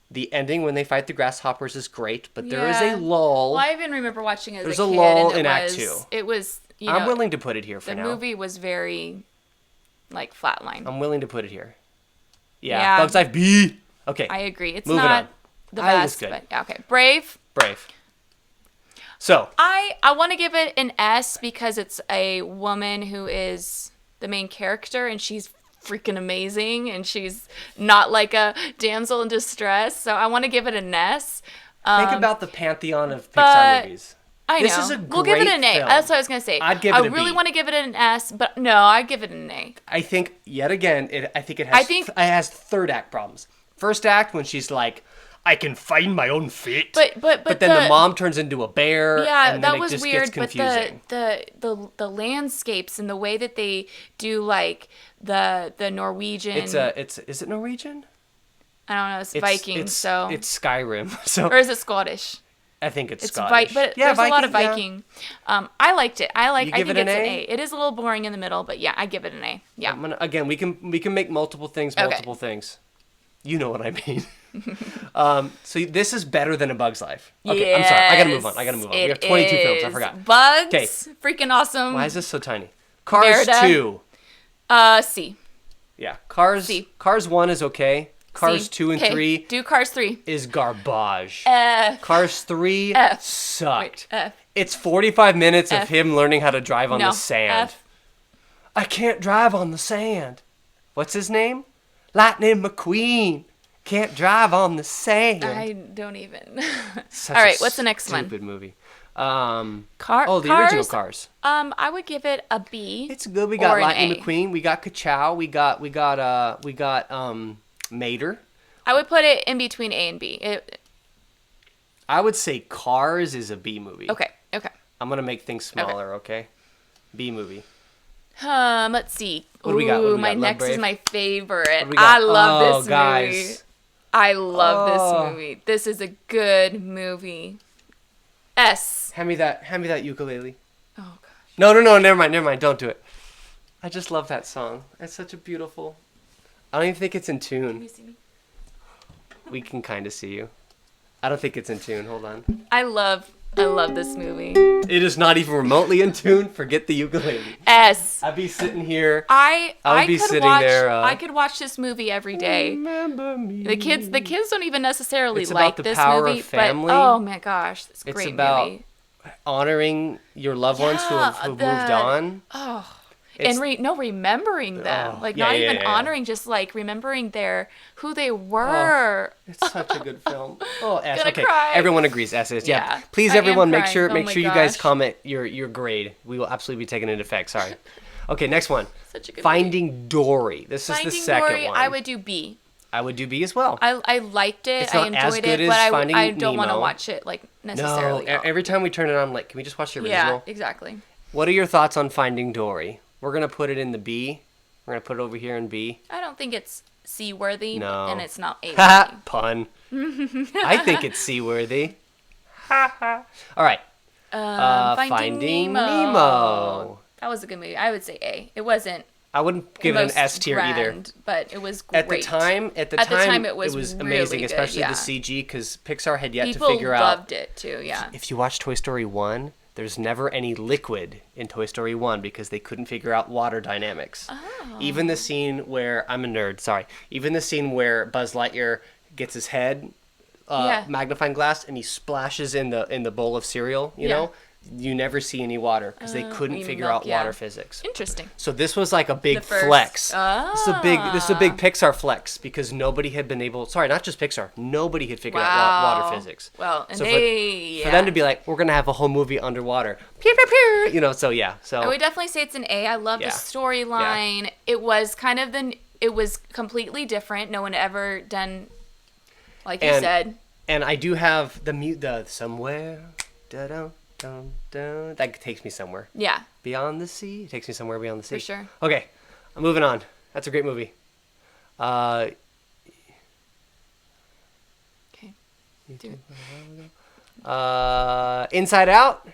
The ending when they fight the grasshoppers is great. But there is Yeah. a lull. Well, I even remember watching it as There's a a kid, lull and in Act was, 2. It was. You I'm know, willing to put it here for the now. movie was very, like, flatline. I'm willing to put it here. Yeah. Yeah. Bug's Life B. Okay. I agree. It's Moving not on. the I was best, good. but yeah, okay. Brave. Brave. So, I want to give it an S because it's a woman who is the main character and she's freaking amazing and she's not like a damsel in distress. So I want to give it an S. think about the pantheon of Pixar but- movies. I This know. is a We'll give it great an A. film. That's what I was gonna say. I'd give it a I really B. want to give it an S, but no, I'd give it an A. I think yet again, I think it has it has third act problems. First act when she's like, I can find my own feet. But then the mom turns into a bear. Yeah, and then that it was just weird. Gets But confusing. the landscapes and the way that they do like the Norwegian. Is it Norwegian? I don't know. It's Viking. It's so Skyrim. So or is it Scottish? I think it's It's Scottish. but Yeah, there's a lot of Viking, yeah. Viking. I liked it. I You think give it it's an an A? A. It is a little boring in the middle, but yeah, I give it an A. Yeah. Again, we can make multiple things Okay. multiple things. You know what I mean. So this is better than A Bug's Life. Okay, I'm sorry. I gotta move on. We have 22 films. I forgot. Bugs. 'Kay. Freaking awesome. Why is this so tiny? Cars Merida. 2. C. Yeah. Cars C. Cars 1 is okay. Cars C. 2 and 'Kay, 3 Do Cars 3. is garbage. F. Cars 3 F. sucked. Wait, F. It's 45 minutes of F. him learning how to drive on No. the sand. F. I can't drive on the sand. What's his name? Lightning McQueen. Can't drive on the sand. I don't even. Such All a right, what's the next one? Stupid movie. Cars. The original Cars. I would give it a B. It's good. We got or an Lightning A. McQueen. We got Ka-Chow. We got Mater. I would put it in between A and B. I would say Cars is a B movie. Okay. I'm gonna make things smaller. Okay. B movie. Let's see. What do we got? What do we My got? Love next Brave? is my favorite. What do we got? I love Oh, this guys. movie. I love Oh. this movie. This is a good movie. S. Hand me that ukulele. Oh gosh. No. Never mind. Don't do it. I just love that song. It's such a beautiful. I don't even think it's in Can you tune. see me? We can kind of see you. I don't think it's in tune. Hold on. I love I love this movie. It is not even remotely in tune. Forget the ukulele. S. I'd be sitting here. I would be could sitting watch, there, I could watch this movie every day. Remember me. The kids don't even necessarily It's like about the this power movie, of family. but oh my gosh, it's a It's great about movie. honoring your loved ones who have moved on. Oh, It's- and remembering them, Oh, like yeah, not yeah, even yeah. honoring, just like remembering who they were. It's such a good film. Oh, S. Gonna Okay, cry. everyone agrees S is. Yeah. Yeah, Please, I am everyone, make crying. sure Oh my you guys gosh. comment your grade. We will absolutely be taking it into effect. Sorry. Okay, next one. Such a good Finding Dory. This is Finding the second Dory, one. I would do B. I would do B as well. I liked it. It's I not as enjoyed good it, as but Finding I don't want to Nemo. watch it like No, necessarily. every time we turn it on, I'm like, can we just watch the yeah, original? exactly. What are your thoughts on Finding Dory? We're gonna put it in the B. We're gonna put it over here in B. I don't think it's C-worthy, No. and it's not A-worthy. Haha, pun. I think it's C-worthy. All right. Finding Nemo. That was a good movie. I would say A. It wasn't I wouldn't the give it an most S tier either. grand, but it was great. At the time, At the time, it was really amazing, good, especially yeah. the CG, because Pixar had yet People to figure out. loved it too. Yeah. If you watch Toy Story 1, there's never any liquid in Toy Story 1 because they couldn't figure out water dynamics. Oh. Even the scene where I'm a nerd, sorry. Even the scene where Buzz Lightyear gets his head Yeah. magnifying glass and he splashes in the bowl of cereal, you Yeah. know, you never see any water because they couldn't even figure milk, out yeah. water physics. Interesting. So this was like a big The first- flex. Ah. This is a big Pixar flex because nobody had been able. Sorry, not just Pixar. Nobody had figured out water physics. Well, and So they for them to be like, we're gonna have a whole movie underwater, pew, pew, pew, you know. So yeah, so I would definitely say it's an A. I love Yeah. the storyline. It was kind of it was completely different. No one had ever done, like you And- said. and I do have the somewhere, da dum dum dum. That takes me somewhere Yeah. beyond the sea. It takes me somewhere beyond the sea. For sure. Okay, I'm moving on. That's a great movie. Okay. Do it. Inside Out.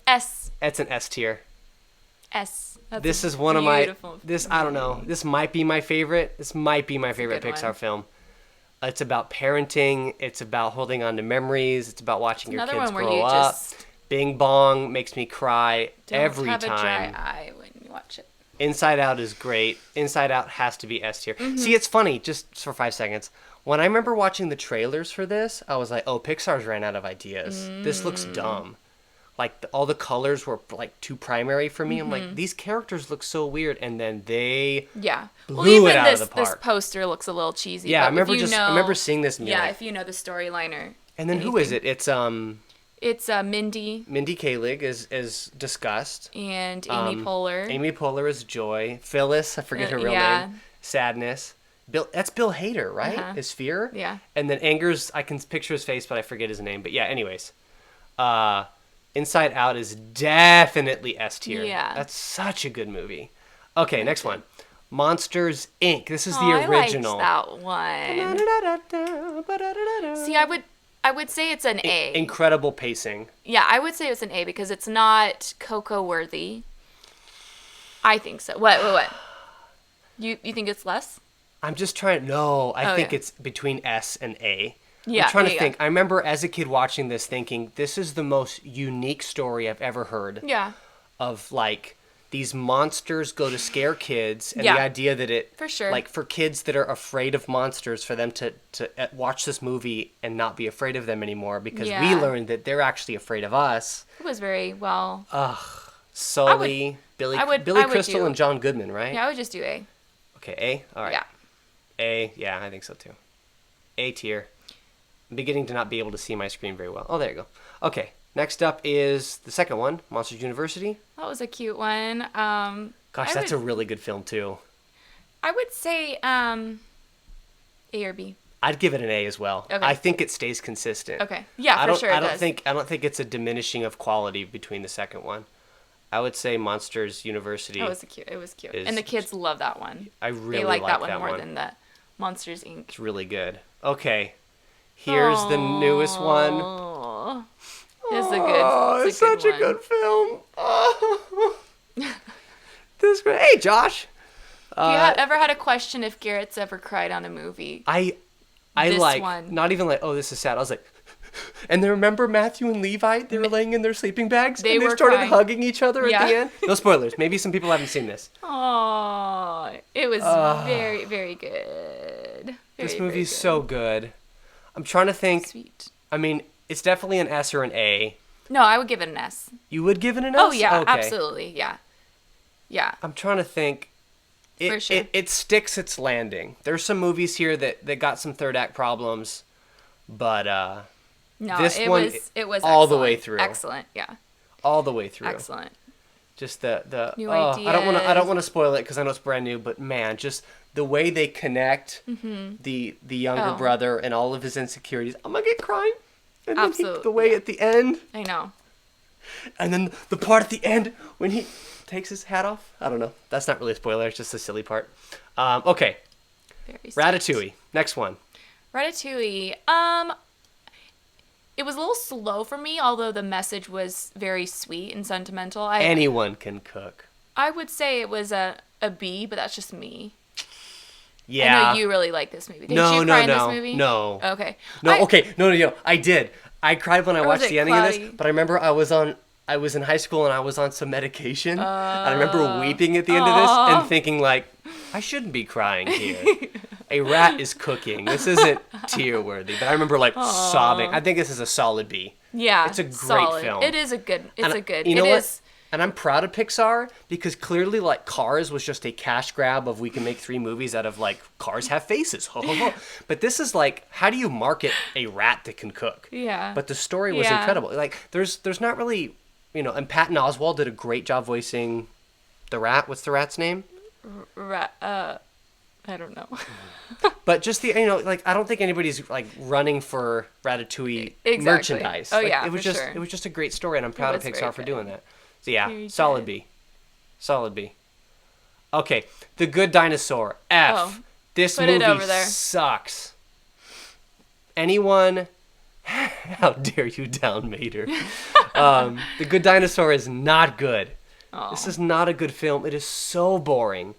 S. That's an S tier. S. That's This a is one of my beautiful I don't know. This might be my favorite. This might be my favorite good Pixar one. film. It's about parenting. It's about holding on to memories. It's about watching your Another kids one where grow you up. just Bing Bong makes me cry don't every have time. a dry eye when you watch it. Inside Out is great. Inside Out has to be S tier. Mm-hmm. See, it's funny, just for 5 seconds. When I remember watching the trailers for this, I was like, oh, Pixar's ran out of ideas. This looks Mm. dumb. Like, all the colors were, like, too primary for me. I'm Mm-hmm. like, these characters look so weird. And then they... Yeah. Well, Blew even it out of this the this park. poster looks a little cheesy. Yeah, but I remember seeing this and being Yeah, like- if you know the storyline. And then who is it? It's It's Mindy Mindy Kaling is discussed. and Amy Poehler. Amy Poehler is Joy. Phyllis, I forget her real yeah. name. Sadness. That's Bill Hader, right? Uh-huh. Is Fear? Yeah. And then Anger's, I can picture his face, but I forget his name. But yeah, anyways. Inside Out is definitely S tier. Yeah. That's such a good movie. Okay, next one. Monsters, Inc. This is Oh, the original. I liked that one. See, I would say it's an A. Incredible pacing. Yeah, I would say it's an A because it's not Coco worthy. I think so. What? You think it's less? I'm just trying. No, I Oh, think yeah. it's between S and A. Yeah, I'm trying to yeah, think. I remember as a kid watching this thinking, this is the most unique story I've ever heard Yeah, of, like, these monsters go to scare kids, and Yeah. the idea that it, For sure. like, for kids that are afraid of monsters, for them to watch this movie and not be afraid of them anymore, because we Yeah. learned that they're actually afraid of us. it was very well. Sully, Billy I would Crystal, do- and John Goodman, right? Yeah, I would just do A. Okay, A? All right. Yeah. A, yeah, I think so too. A tier. I'm beginning to not be able to see my screen very well. Oh, there you go. Okay, next up is the second one, Monsters University. That was a cute one. Gosh, that's a really good film too. I would say A or B. I'd give it an A as well. Okay. I think it stays consistent. Okay. Yeah, I for don't, sure it I don't does. think it's a diminishing of quality between the second one. I would say Monsters University. It was cute. It was cute, is- and the kids love that one. I really They like that that one more than the Monsters Inc. It's really good. Okay, here's the newest one. Oh, it's a good. Oh, it's such a one. good film. Oh. This is great. Hey, Josh. Have you ever had a question if Garrett's ever cried on a movie? I This like one. not even like, oh, this is sad. I was like, And then remember Matthew and Levi? They were laying in their sleeping bags They and they were started crying. hugging each other Yeah. at the end. No spoilers. Maybe some people haven't seen this. Oh, it was very, very good. This Very, movie's very so good. I'm trying to think. sweet. I mean, it's definitely an S or an A. No, I would give it an S. You would give it an S? Oh yeah, Okay. absolutely. Yeah. Yeah. I'm trying to think. For sure. It sticks its landing. There's some movies here that got some third act problems, but No, this it one, was all the excellent. way through. Excellent. Yeah. all the way through. Excellent. Just the New I don't want to ideas. spoil it because I know it's brand new, but man, just the way they connect the younger Oh. brother and all of his insecurities. I'm gonna get crying. And then Absolutely, the way at the end, I know. and then the part at the end when he takes his hat off. I don't know. That's not really a spoiler. It's just a silly part. Okay, Very sweet. Ratatouille. Next one. Ratatouille. It was a little slow for me, although the message was very sweet and sentimental. Anyone can cook. I would say it was a B, but that's just me. Yeah. I know you really like this movie. Did No, you no, cry in no, this movie? no. Okay. No, okay, no. I did. I cried when I Or was watched it the ending of cloudy? this, but I remember I was in high school and I was on some medication. And I remember weeping at the end of this and thinking like, I shouldn't be crying here. A rat is cooking. This isn't tear worthy. But I remember like sobbing. I think this is a solid B. Yeah. It's a great solid. film. It is a good. It's And a good. You know it what? is. And I'm proud of Pixar because clearly, like, Cars was just a cash grab of we can make 3 movies out of, like, cars have faces. But this is, like, how do you market a rat that can cook? Yeah. But the story was Yeah. incredible. Like, there's not really, and Patton Oswalt did a great job voicing the rat. What's the rat's name? I don't know. But just the, like, I don't think anybody's, like, running for Ratatouille Exactly. merchandise. Oh, Like, yeah, it was for just sure. it was just a great story, and I'm proud of was Pixar very for good. doing that. So yeah, Very solid good. B. Solid B. Okay, The Good Dinosaur. F. Oh, This put it movie over there. sucks. Anyone? How dare you down Mater? The Good Dinosaur is not good. Oh. This is not a good film. It is so boring.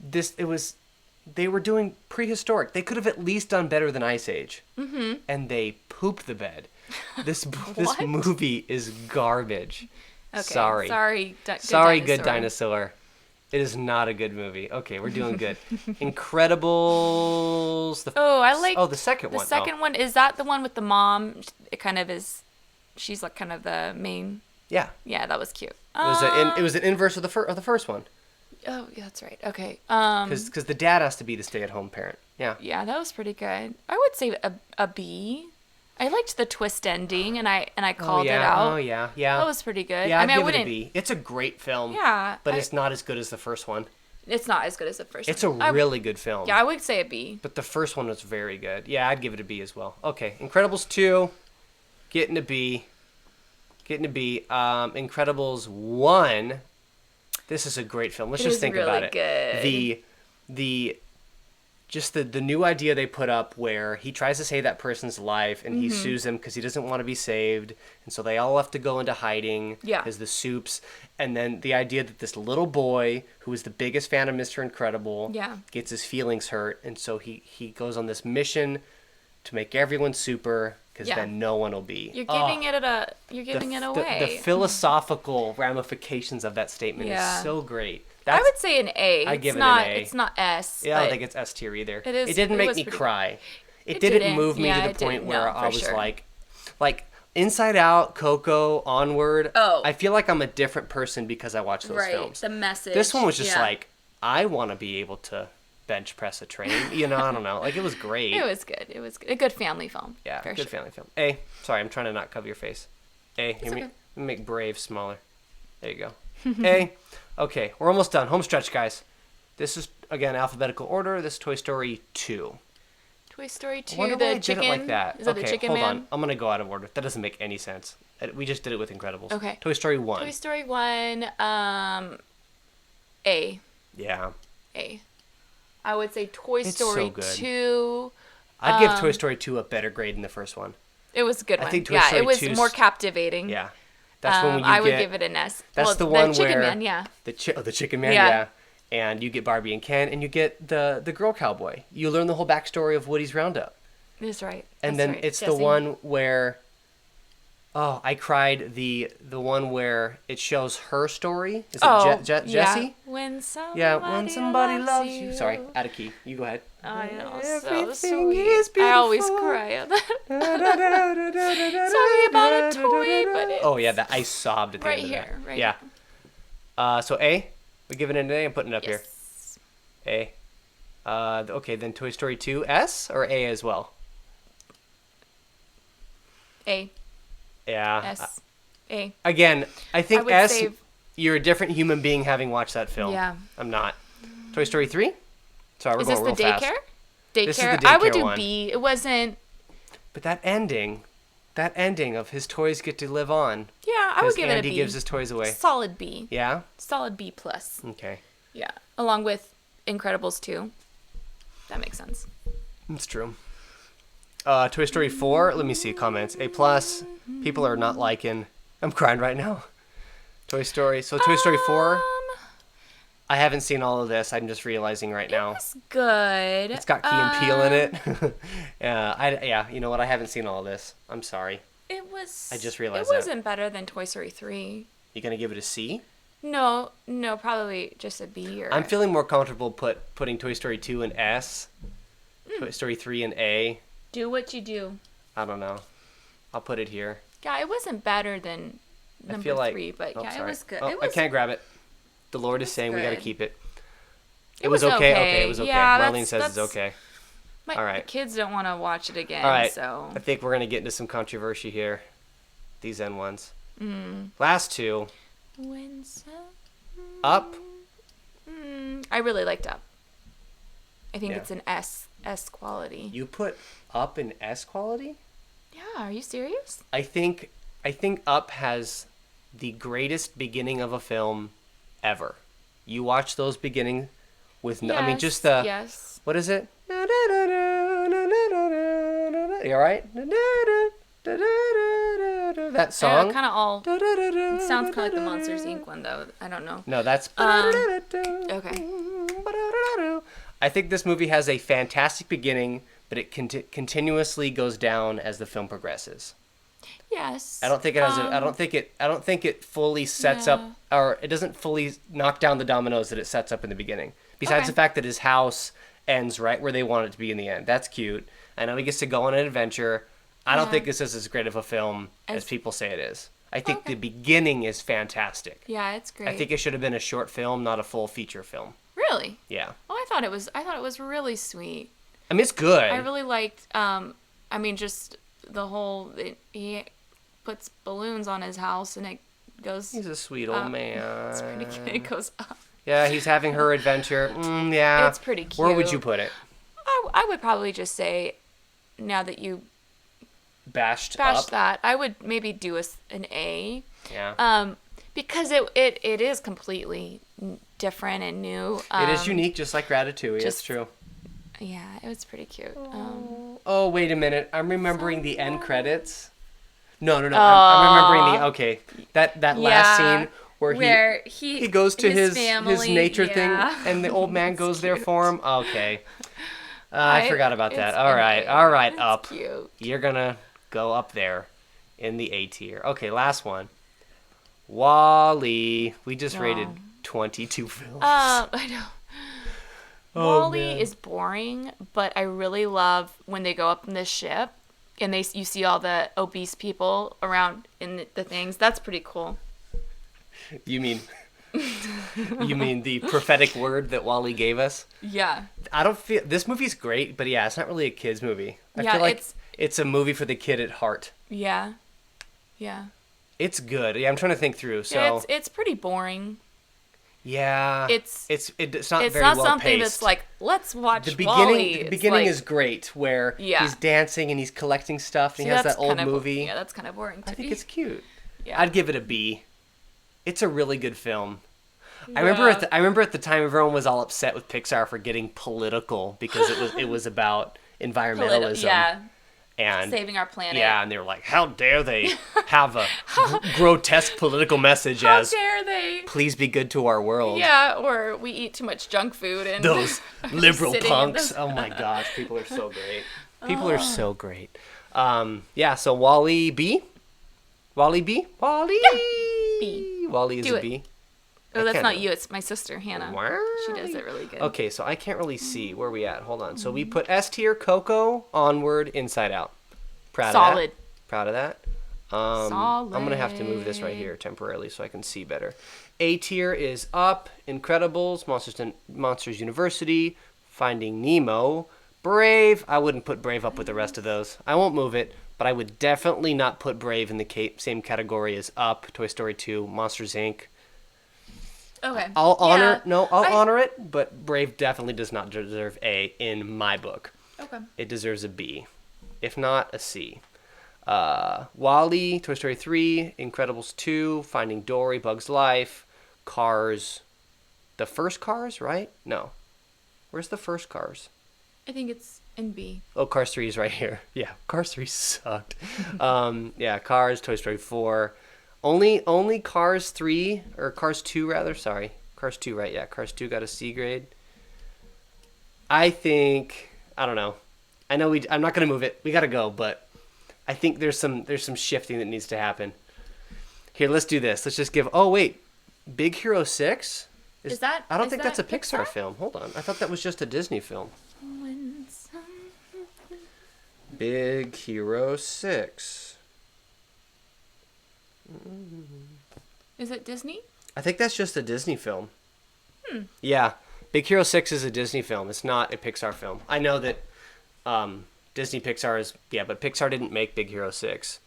They were doing prehistoric. They could have at least done better than Ice Age. Mm-hmm. And they pooped the bed. This What? movie is garbage. Okay. Sorry. Sorry. Sorry, Good Dinosaur. It is not a good movie. Okay, we're doing good. Incredibles. Oh, I like. The second The one. second one, is that the one with the mom? It kind of is. She's like kind of the main. Yeah. Yeah, that was cute. It was an inverse of the first one. Oh, yeah, that's right. Okay. Because the dad has to be the stay-at-home parent. Yeah. Yeah, that was pretty good. I would say a B. I liked the twist ending, and I called it out. Oh yeah. Yeah. That was pretty good. Yeah, I I'd mean, I give it a wouldn't. B. It's a great film. Yeah, But it's not as good as the first one. It's not as good as the first. It's a one. really good film. Yeah, I would say a B. But the first one was very good. Yeah, I'd give it a B as well. Okay, Incredibles 2, getting a B. Incredibles 1, this is a great film. Let's It just is think really about it. good. The new idea they put up where he tries to save that person's life and he Mm-hmm. sues them because he doesn't want to be saved, and so they all have to go into hiding Yeah. as the Soups. And then the idea that this little boy who is the biggest fan of Mr. Incredible Yeah. gets his feelings hurt, and so he goes on this mission to make everyone super because Yeah. then no one will be. You're giving it away. The philosophical ramifications of that statement Yeah. is so great. I would say an A. I'd give it's it an not, A. It's not S. Yeah, I don't but think it's S tier either. It is- It didn't it make was me pretty cry. It It didn't didn't. move me Yeah, to it the point didn't. where No, I for was sure. like Inside Out, Coco, Onward. Oh. I feel like I'm a different person because I watch those right. films. The message. This one was just yeah. like, I want to be able to bench press a train. I don't know. Like, it was great. It was good. It was good. A good family film. Yeah, for good sure. family film. A. Sorry, I'm trying to not cover your face. A. Let me okay. make Brave smaller. There you go. A. Okay, we're almost done. Home stretch, guys. This is, again, alphabetical order. This is Toy Story 2. Toy Story 2. I wonder why The I chicken. did it like that. Is that okay, the chicken hold man? on. I'm going to go out of order. That doesn't make any sense. We just did it with Incredibles. Okay. Toy Story 1. Toy Story 1. A. Yeah. A. I would say Toy It's Story so good. 2. I'd give Toy Story 2 a better grade than the first one. It was a good I one. think Toy yeah, Story it was 2's more captivating. Yeah. That's when you I would get... give it an S. That's well, the one Chicken where... Man, yeah. The Chicken Man, Yeah. yeah. And you get Barbie and Ken, and you get the Girl Cowboy. You learn the whole backstory of Woody's Roundup. That's right. And That's then right. it's the Jesse. one where, oh, I cried. The one where it shows her story. Is it yeah. Jessie? When somebody, Yeah, when somebody loves you. Sorry, out of key. You go ahead. I know, so Everything sweet. is I always beautiful. cry at that. Sorry about a toy, but it's Oh yeah, that I sobbed at the right end of that. here. Right Yeah. So A, we're giving it an A. I'm putting it up here. Yes. A. Okay, then Toy Story 2, S or A as well? A. Yeah. S. A. Again, I think I would S, save- you're a different human being having watched that film. Yeah. I'm not. Toy Story 3? Sorry, we're Is going this real the fast. daycare? This is the I would daycare do one. B. It wasn't. But that ending of his toys get to live on. Yeah, I would give Andy it a B. gives his toys away. Solid B. Yeah? Solid B plus. Okay. Yeah, along with Incredibles 2. That makes sense. It's true. Toy Story 4, let me see comments. A plus. People are not liking. I'm crying right now. Toy Story 4. I haven't seen all of this. I'm just realizing right now. It's good. It's got Key and Peele in it. Yeah, you know what? I haven't seen all of this. I'm sorry. It was. I just realized it that. wasn't better than Toy Story 3. You gonna give it a C? No, probably just a B or. I'm feeling more comfortable putting Toy Story 2 in S. Toy Story 3 in A. Do what you do. I don't know. I'll put it here. Yeah, it wasn't better than I number feel like 3, but oh, yeah, sorry. it was good. Oh, It was, I can't grab it. The Lord is saying we gotta good. keep it. It was was okay. okay. Okay, it was okay. Yeah, Marlene says that's- it's okay. all right. The kids don't want to watch it again, All right. so. I think we're gonna get into some controversy here. These end ones. Last two. When some- Up. I really liked Up. I think Yeah. it's an S quality. You put Up in S quality? Yeah, are you serious? I think Up has the greatest beginning of a film ever. You watch those beginning with I mean just the Yes. what is it? You all right? That song. Kind of all. It sounds kind of like the Monsters Inc. one, though. I don't know. No, that's. Okay. I think this movie has a fantastic beginning, but it continuously goes down as the film progresses. Yes. I don't think it has. I don't think it fully sets up, or it doesn't fully knock down the dominoes that it sets up in the beginning. Besides Okay. the fact that his house ends right where they want it to be in the end. That's cute. I know he gets to go on an adventure. I don't think this is as great of a film as people say it is. I think the beginning is fantastic. Yeah, it's great. I think it should have been a short film, not a full feature film. Really? Yeah. Oh, I thought it was really sweet. I mean, it's good. I really liked. I mean, just the whole. He puts balloons on his house and it goes. He's a sweet old man. It's pretty cute. It goes up. Yeah, he's having her adventure. Yeah. It's pretty cute. Where would you put it? I would probably just say, now that you Bashed bashed up? that, I would maybe do an A. Yeah. Because it is completely different and new. It is unique, just like Ratatouille. It's just- true. Yeah, it was pretty cute. Oh, wait a minute. I'm remembering the end credits. No. I'm remembering the... Okay. That last scene where he goes to his nature thing and the old man goes there for him. Okay. I forgot about that. All right. Up. Cute. You're going to go up there in the A tier. Okay, last one. WALL-E. We just rated 22 films. I know. Oh, WALL-E man. is boring, but I really love when they go up in this ship and you see all the obese people around in the things. That's pretty cool. You mean the prophetic word that Wally gave us? Yeah. I don't feel this movie's great, but yeah, it's not really a kid's movie. I Yeah, feel like it's a movie for the kid at heart. Yeah. Yeah. It's good. Yeah, I'm trying to think through. So Yeah, it's pretty boring. yeah, It's not It's very not well something paced. that's like, let's watch the WALL-E. beginning It's is great, where Yeah. he's dancing and he's collecting stuff, and See, he has that's that old kind of- movie. Yeah, that's kind of boring to I think me. it's cute. Yeah. I'd give it a B. It's a really good film. I remember at the time everyone was all upset with Pixar for getting political because it was about environmentalism. Yeah. And Saving our planet. yeah, and they were like, how dare they have a grotesque political message How as dare they? please be good to our world. Yeah, or we eat too much junk food and Those liberal sitting in punks. those- Oh my gosh, people are so great. People are so great. Yeah, so Wally B? Wally B? Wally! Yeah, B. Wally is Do a it. B? Oh, I that's can't not know. you. It's my sister, Hannah. She does it really good. Okay, so I can't really see. Where are we at? Hold on. So we put S tier, Coco, Onward, Inside Out. Proud Solid. of that. Proud of that. Solid. I'm going to have to move this right here temporarily so I can see better. A tier is Up, Incredibles, Monsters University, Finding Nemo, Brave. I wouldn't put Brave up with the rest of those. I won't move it, but I would definitely not put Brave in the same category as Up, Toy Story 2, Monsters Inc. Okay. I'll honor Yeah. honor it, but Brave definitely does not deserve A in my book. Okay. It deserves a B, if not a C. WALL-E, Toy Story 3, Incredibles 2, Finding Dory, Bug's Life, Cars. The first Cars, right? No. Where's the first Cars? I think it's in B. Oh, Cars 3 is right here. Yeah, Cars 3 sucked. Yeah, Cars, Toy Story 4. Only Cars 3, or Cars 2 rather, sorry. Cars 2, right, yeah. Cars 2 got a C grade. I don't know. I know I'm not going to move it. We got to go, but I think there's some shifting that needs to happen. Here, let's do this. Let's just give, oh wait, Big Hero 6? I don't think that's a Pixar film. Hold on. I thought that was just a Disney film. Big Hero 6. Is it Disney? I think that's just a Disney film. Yeah. Big Hero 6 is a Disney film. It's not a Pixar film. I know that Disney Pixar is... Yeah, but Pixar didn't make Big Hero 6.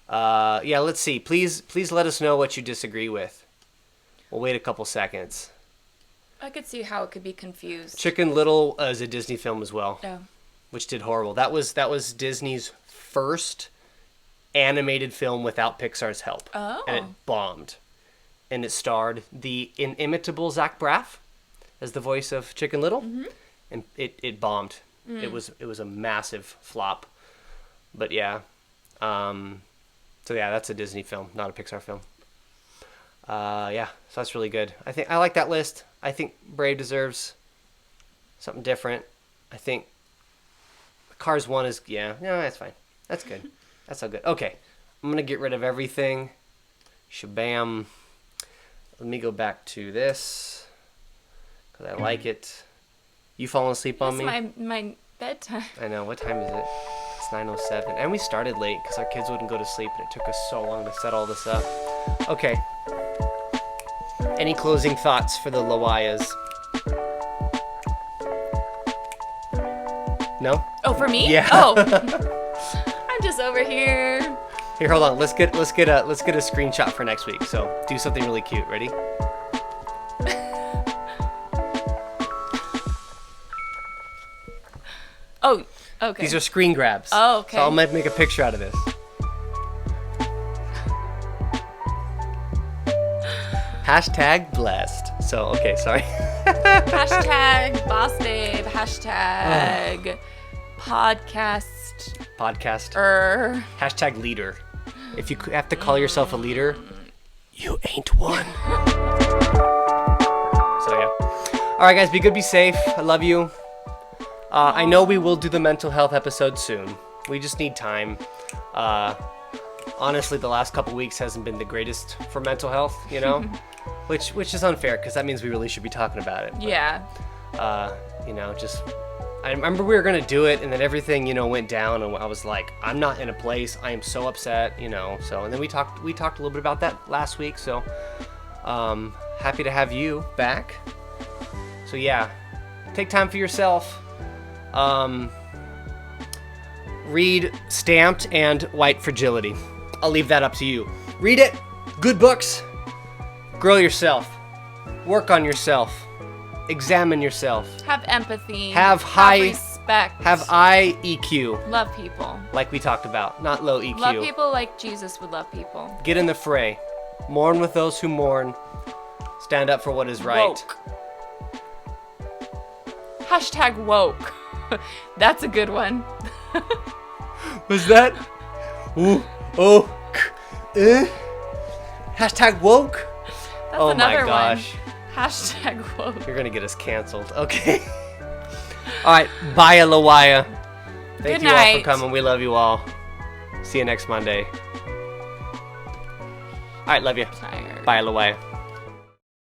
Yeah, let's see. Please let us know what you disagree with. We'll wait a couple seconds. I could see how it could be confused. Chicken Little is a Disney film as well. Oh. Which did horrible. That was Disney's first animated film without Pixar's help. Oh. And it bombed. And it starred the inimitable Zach Braff as the voice of Chicken Little. Mm-hmm. And it bombed. It was a massive flop. But yeah. So yeah, that's a Disney film, not a Pixar film. Yeah, so that's really good. I like that list. I think Brave deserves something different. I think Cars 1 is, no, that's fine. That's good. That's all good. Okay, I'm going to get rid of everything. Shabam. Let me go back to this, because I like it. You falling asleep on me? It's my bedtime. I know. What time is it? It's 9:07. And we started late, because our kids wouldn't go to sleep, and it took us so long to set all this up. Okay. Any closing thoughts for the LWYAAs? No? Oh, for me? Yeah. Oh. I'm just over here. Here, hold on. Let's get a screenshot for next week. So do something really cute. Ready? Oh, okay. These are screen grabs. Oh, okay. So I'll make a picture out of this. Hashtag blessed. So, okay, sorry. Hashtag boss babe. Hashtag podcast. Hashtag leader. If you have to call yourself a leader, you ain't one. So, yeah. All right, guys, be good, be safe. I love you. I know we will do the mental health episode soon. We just need time. Honestly, the last couple weeks hasn't been the greatest for mental health, you know? Which is unfair, because that means we really should be talking about it. But, Yeah. I remember we were going to do it, and then everything, went down, and I was like, I'm not in a place. I am so upset, So, and then we talked a little bit about that last week, so happy to have you back. So, yeah, take time for yourself. Read Stamped and White Fragility. I'll leave that up to you. Read it. Good books. Grow yourself. Work on yourself. Examine yourself. Have empathy. Have respect. Have high EQ. Love people. Like we talked about, not low EQ. Love people like Jesus would love people. Get in the fray. Mourn with those who mourn. Stand up for what is right. Woke. Hashtag woke. That's a good one. Was that? Ooh, oh, Hashtag woke. That's oh another my gosh. one. Hashtag woke. You're gonna get us canceled. Okay. All right. Bye, LWYAA. Thank Good you all night. for coming. We love you all. See you next Monday. All right, love you. Tired. Bye, LWYAA.